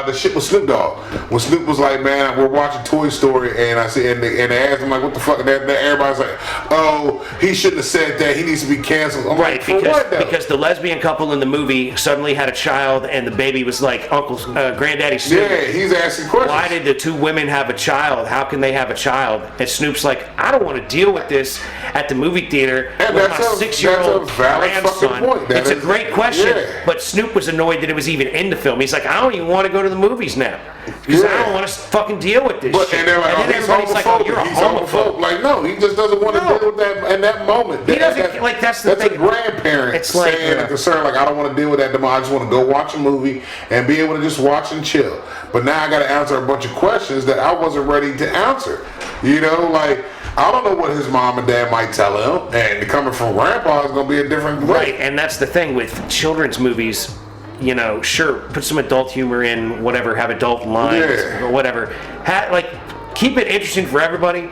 the shit with Snoop Dogg. When Snoop was like, man, we're watching Toy Story, and I said, and they asked him like, what the fuck? And everybody's like, oh, he shouldn't have said that. He needs to be canceled. I'm
Right,
like, for what though?
because the lesbian couple in the movie suddenly had a child, and the baby was like Granddaddy Snoop.
Yeah, he's asking questions.
Why did the two women have a child? How can they have a child? And Snoop's like, I don't want to deal with this at the movie theater
And
with
that's
my
a-
6-year-old
that's a valid
grandson.
fucking point. That
It's a
is-
great question,
yeah.
but Snoop was annoyed that it was even into film. He's like, I don't even want to go to the movies now because I don't want to fucking deal with this shit.
And they're like,
and then
he's
everybody's like, oh, you're a
he's
homophobe.
Like, no, he just doesn't want to
No.
deal with that in that moment.
He doesn't, like, that's the
That's
thing.
a grandparent
It's like,
saying a concern, like, I don't want to deal with that tomorrow. I just want to go watch a movie and be able to just watch and chill. But now I got to answer a bunch of questions that I wasn't ready to answer. You know, like, I don't know what his mom and dad might tell him, and coming from grandpa is going to be a different way.
Right, and that's the thing with children's movies. You know, sure, put some adult humor in, whatever, have adult lines
Yeah.
or whatever. Like, keep it interesting for everybody.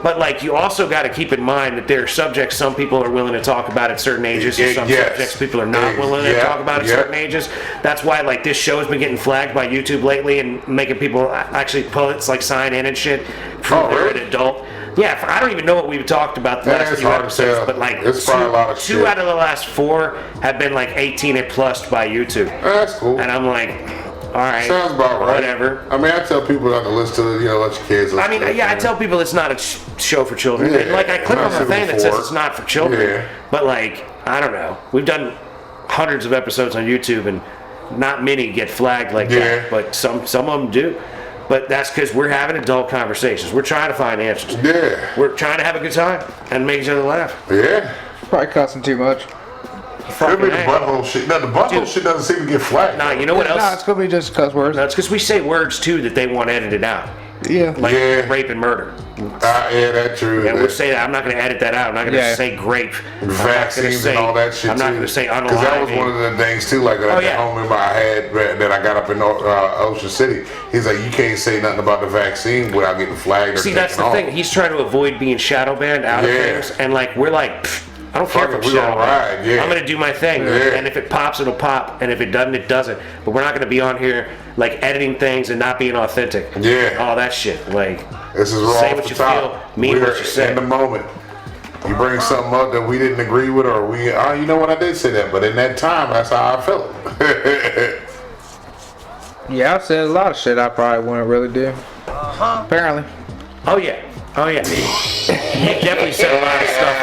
But like, you also got to keep in mind that there are subjects some people are willing to talk about at certain ages, and some
Yes.
subjects people are not willing to
Yeah,
talk about at
yeah.
certain ages. That's why like this show has been getting flagged by YouTube lately and making people actually poets like sign in and shit for
Oh,
they're
really?
an adult. Yeah, I don't even know what we've talked about the
Yeah,
last
it's
few
hard to
episodes,
tell.
but like
It's probably a lot of
two
shit.
out of the last 4 have been like 18 and plus by YouTube,
That's cool.
and I'm like, all right,
Sounds about right.
whatever.
I mean, I tell people not to listen to, let your kids listen
I mean,
to it,
yeah, I
man.
tell people it's not a show for children.
Yeah,
and like, I click
not
on the
suitable
thing that says
for-
it's not for children.
Yeah.
But like, I don't know. We've done hundreds of episodes on YouTube, and not many get flagged like
Yeah.
that. But some of them do. But that's because we're having adult conversations. We're trying to find answers.
Yeah.
We're trying to have a good time and make each other laugh.
Yeah.
Probably cussing too much.
Could be the
A.
butthole shit. No, the butthole
Dude.
shit doesn't seem to get flagged.
Nah, you know what
No,
else?
it's gonna be just cuss words.
No, it's because we say words too that they want edited out,
Yeah.
like
Yeah.
rape and murder.
Yeah, that's true.
Yeah, we'll say that. I'm not going to edit that out. I'm not going to
Yeah.
say grape. I'm not gonna
Vaccines
say-
and all that shit
I'm not
too.
going to say
Because that was
unaliving.
one of the things too, like that
Oh, yeah.
home member I had that I got up in Ocean City. He's like, you can't say nothing about the vaccine without getting flagged or
See,
taken
that's the
off.
thing. He's trying to avoid being shadow banned out of
Yeah.
things, and like we're like, pfft, I don't care
Fuck
if
it,
it's
we gonna
shadow banned.
ride, yeah.
I'm gonna do my thing,
Yeah.
and if it pops, it'll pop, and if it doesn't, it doesn't. But we're not gonna be on here like editing things and not being authentic.
Yeah.
all that shit. Like,
This is raw
Say
off
what
the
you
top.
feel, mean
We're
what you say.
in the moment. You bring something up that we didn't agree with, or you know what, I did say that, but in that time, that's how I felt.
Yeah, I said a lot of shit I probably wouldn't really do. Apparently.
oh yeah, you definitely said a lot of stuff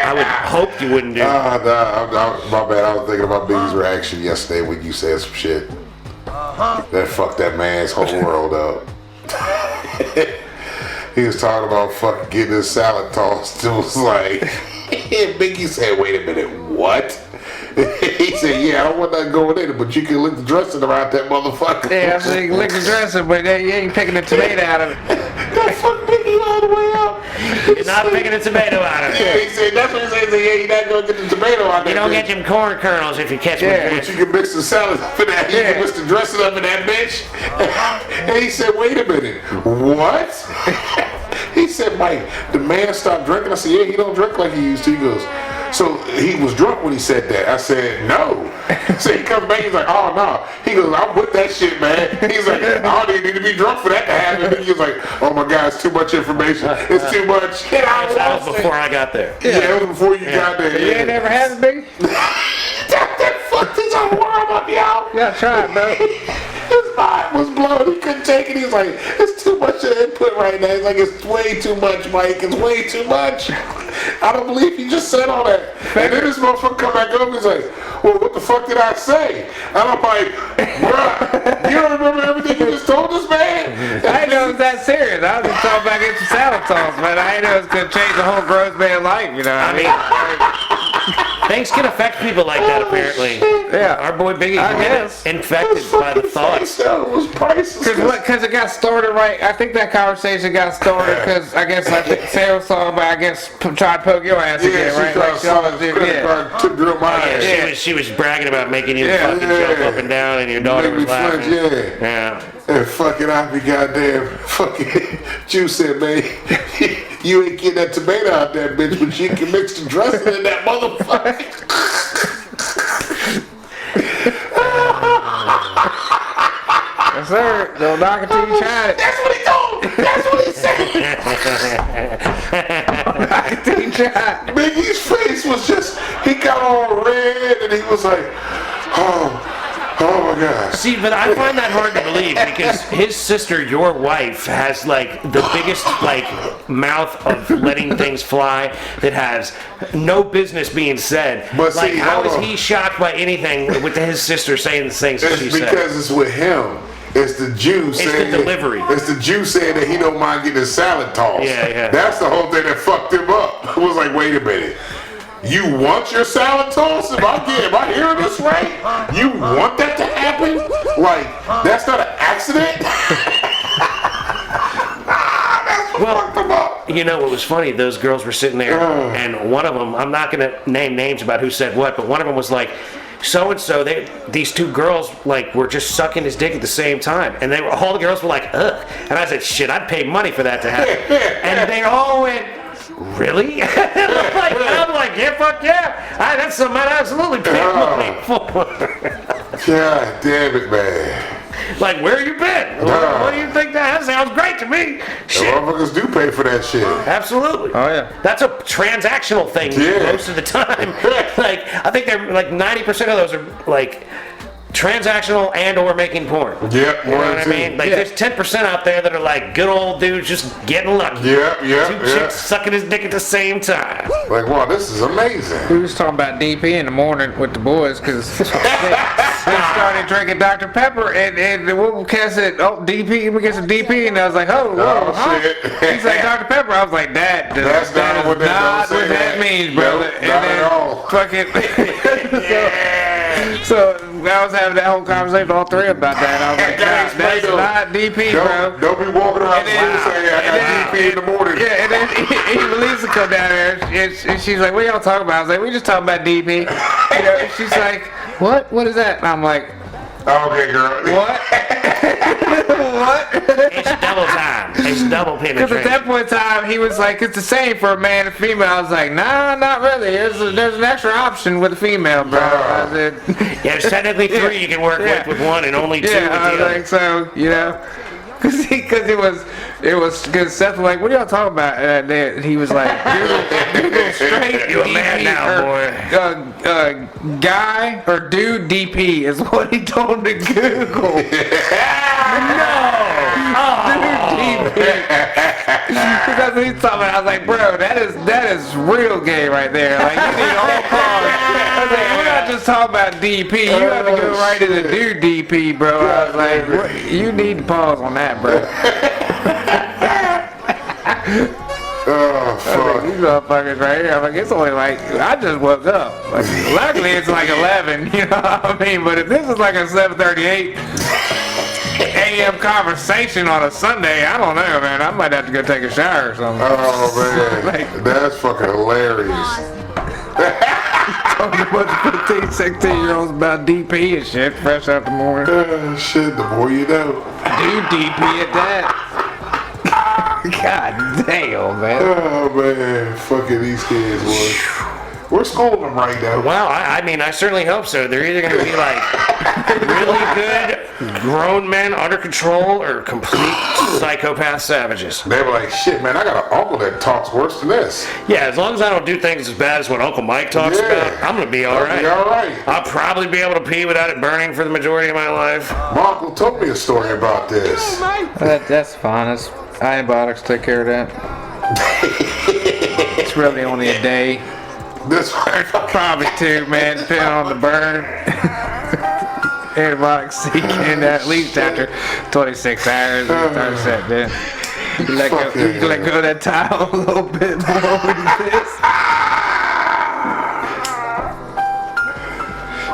I would hope you wouldn't do.
My bad. I was thinking about Biggie's reaction yesterday when you said some shit that fucked that man's whole world up. He was talking about fucking getting his salad tossed. It was like, Biggie said, wait a minute, what? He said, yeah, I don't want that going in it, but you can lick the dressing around that motherfucker.
Yeah, so you can lick the dressing, but you ain't picking the tomato out of it.
That fucked Biggie all the way up.
You're not picking a tomato out of it.
Yeah, he said, that's what he said. He said, yeah, you're not going to get the tomato out there.
You don't get them corn kernels if you catch me.
Yeah.
But you can mix the salad up in that. You
Yeah.
can mix the dressing up in that bitch. And he said, wait a minute. What? He said, Mike, the man stopped drinking. I said, yeah, he don't drink like he used to. He goes, so he was drunk when he said that. I said, no. So he comes back, he's like, oh, no. He goes, I'm with that shit, man. He's like, I don't even need to be drunk for that to happen. And he was like, oh, my God, it's too much information. It's too much. And I
That was
lost
before
it.
I got there.
Yeah, it was before you got there.
You ain't never had it, Biggie?
That fucked his whole world up, y'all.
You gotta try it, bro.
His mind was blown. He couldn't take it. He's like, it's too much input right now. He's like, it's way too much, Mike. It's way too much. I don't believe you just said all that. And then this motherfucker come back up and he's like, well, what the fuck did I say? And I'm like, bruh, you don't remember everything you just told us, man?
I didn't know it was that serious. I was just talking about getting some salad toss, man. I didn't know it was gonna change the whole gross man life, you know what I mean?
Things can affect people like that, apparently.
Yeah.
Our boy Biggie
I
can
guess.
get infected by the thoughts.
It was priceless.
Because it got started right. I think that conversation got started because I guess Sarah saw, but I guess tried to poke your ass
Yeah,
again,
she
right?
tried
Like
to
she always
sell
do.
credit
Yeah.
card to drill my ass.
Yeah, she was bragging about making you
Yeah,
fucking jump
yeah.
up and down, and your daughter
Make me
was laughing.
flinch, yeah.
Yeah.
And fucking I be goddamn fucking Jew said, man, you ain't getting that tomato out there, bitch, but you can mix the dressing in that motherfucker.
Yes, sir. Don't knock it till you try it.
That's what he told. That's what he said.
Knock it till you try it.
Biggie's face was just, he got all red and he was like, oh, Oh my gosh.
See, but I find that hard to believe because his sister, your wife, has like the biggest like mouth of letting things fly that has no business being said.
But
like,
see,
how
hold
is
on.
he shocked by anything with his sister saying the things that she
It's
said?
because it's with him. It's the Jew saying
the delivery.
It's the Jew saying that he don't mind getting his salad tossed.
Yeah.
That's the whole thing that fucked him up. I was like, wait a minute. You want your salad tossed? Am I hearing this right? You want that to happen? Like, that's not an accident? That's what fucked him up.
You know what was funny? Those girls were sitting there, and one of them, I'm not going to name names about who said what, but one of them was like, so and so, these two girls like were just sucking his dick at the same time, and all the girls were like, ugh. And I said, shit, I'd pay money for that to happen. And they all went, really? I'm like, yeah, fuck yeah. That's something I'd absolutely pay money for.
God damn it, man.
Like, where you been? What do you think? That sounds great to me.
The
Shit.
motherfuckers do pay for that shit.
Absolutely.
Oh, yeah.
That's a transactional thing
Yeah.
most of the time. Like, I think they're like 90% of those are like transactional and or making porn.
Yep,
You know
one
what I
or
mean?
two.
Like, there's 10% out there that are like good old dudes just getting lucky. Two chicks sucking his dick at the same time.
Like, wow, this is amazing.
We was talking about DP in the morning with the boys because they started drinking Dr. Pepper and the woman cat said, "Oh, DP, let me get some DP," and I was like, "Oh, whoa,
Oh,
huh?"
shit.
He's like, "Dr. Pepper." I was like, "That
That's
that
not
is
what that
not
don't
what
say
that
that.
means,
No,
brother."
not at all.
So I was having that whole conversation with all three about that. I was like,
Guys,
"Nah, that's
Plato,
not DP, bro."
Don't be walking around
And then-
saying, I got DP in the morning.
Yeah, and then Eva Lisa come down there, and she's like, "What y'all talking about?" I was like, "We just talking about DP." You know, and she's like, "What? What is that?" And I'm like,
Okay, girl.
"What? What?"
It's double time. It's double
Because
penetration.
at that point in time, he was like, "It's the same for a man and female." I was like, "Nah, not really. There's an extra option with a female, bro." I said,
Yeah, there's technically three you can work
Yeah.
with one and only two with
"Yeah." I
the
was
other.
like, "So, you know." Because because Seth was like, "What are y'all talking about?" And he was like, Google straight
You a man
DP
now,
or, guy or dude DP is what he told him to Google. Because when he's talking about, I was like, "Bro, that is real gay right there. Like, you need all pause." I was like, "We're not just talking about DP. You have to go right into dude DP, bro." I was like, "You need to pause on that, bro."
Oh, fuck.
These motherfuckers right here. I'm like, it's only like, I just woke up. Like, luckily it's like 11, you know what I mean? But if this is like a 7:38 a.m. conversation on a Sunday, I don't know, man. I might have to go take a shower or something.
Oh, man. That's fucking hilarious.
Talking to a bunch of 15, 16-year-olds about DP and shit, fresh out the morning.
Shit, the more you know.
Dude, DP at that. God damn, man.
Oh, man. Fucking these kids, boy. We're schooling them right now.
Well, I mean, I certainly hope so. They're either going to be like really good grown men under control or complete psychopath savages.
They were like, shit, man, I got an uncle that talks worse than this.
Yeah, as long as I don't do things as bad as what Uncle Mike talks
Yeah.
about, I'm going to be all
That'll
right.
be all right.
I'll probably be able to pee without it burning for the majority of my life.
My uncle told me a story about this.
That's fine. That's antibiotics take care of that. It's really only a day.
This
Probably two, man, depending on the burn. Antibiotics seek in at least after 26 hours. It starts that then. You let go of that towel a little bit more with this.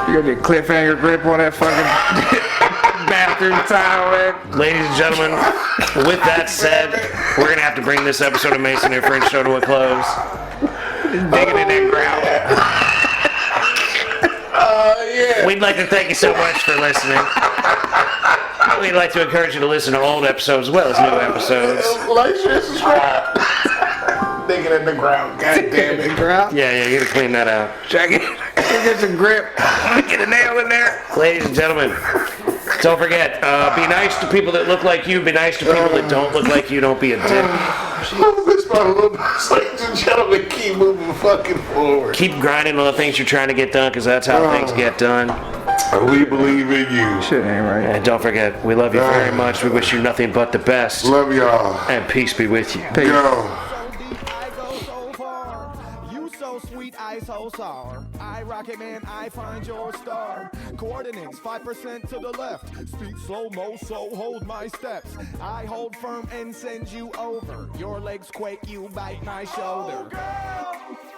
You got your cliffhanger grip on that fucking bathroom towel, man.
Ladies and gentlemen, with that said, we're going to have to bring this episode of Mason and French Show to a close. Digging in that ground.
yeah.
We'd like to thank you so much for listening. We'd like to encourage you to listen to old episodes as well as new episodes.
Like, share, subscribe. Digging in the ground. God damn it.
Yeah, you gotta clean that out.
Check it. Get some grip. Get a nail in there.
Ladies and gentlemen, don't forget, be nice to people that look like you, be nice to people that don't look like you, don't be a dick.
This part a little bit. Ladies and gentlemen, keep moving fucking forward.
Keep grinding on the things you're trying to get done, because that's how things get done.
And we believe in you.
Shit ain't right.
And don't forget, we love you very much. We wish you nothing but the best.
Love y'all.
And peace be with you.
Peace.
Go.
So deep, I go so far. You so sweet, I so sour. I rock it, man, I find your star. Coordinates 5% to the left. Speed slow mo, so hold my steps. I hold firm and send you over. Your legs quake, you bite my shoulder. Oh, girl.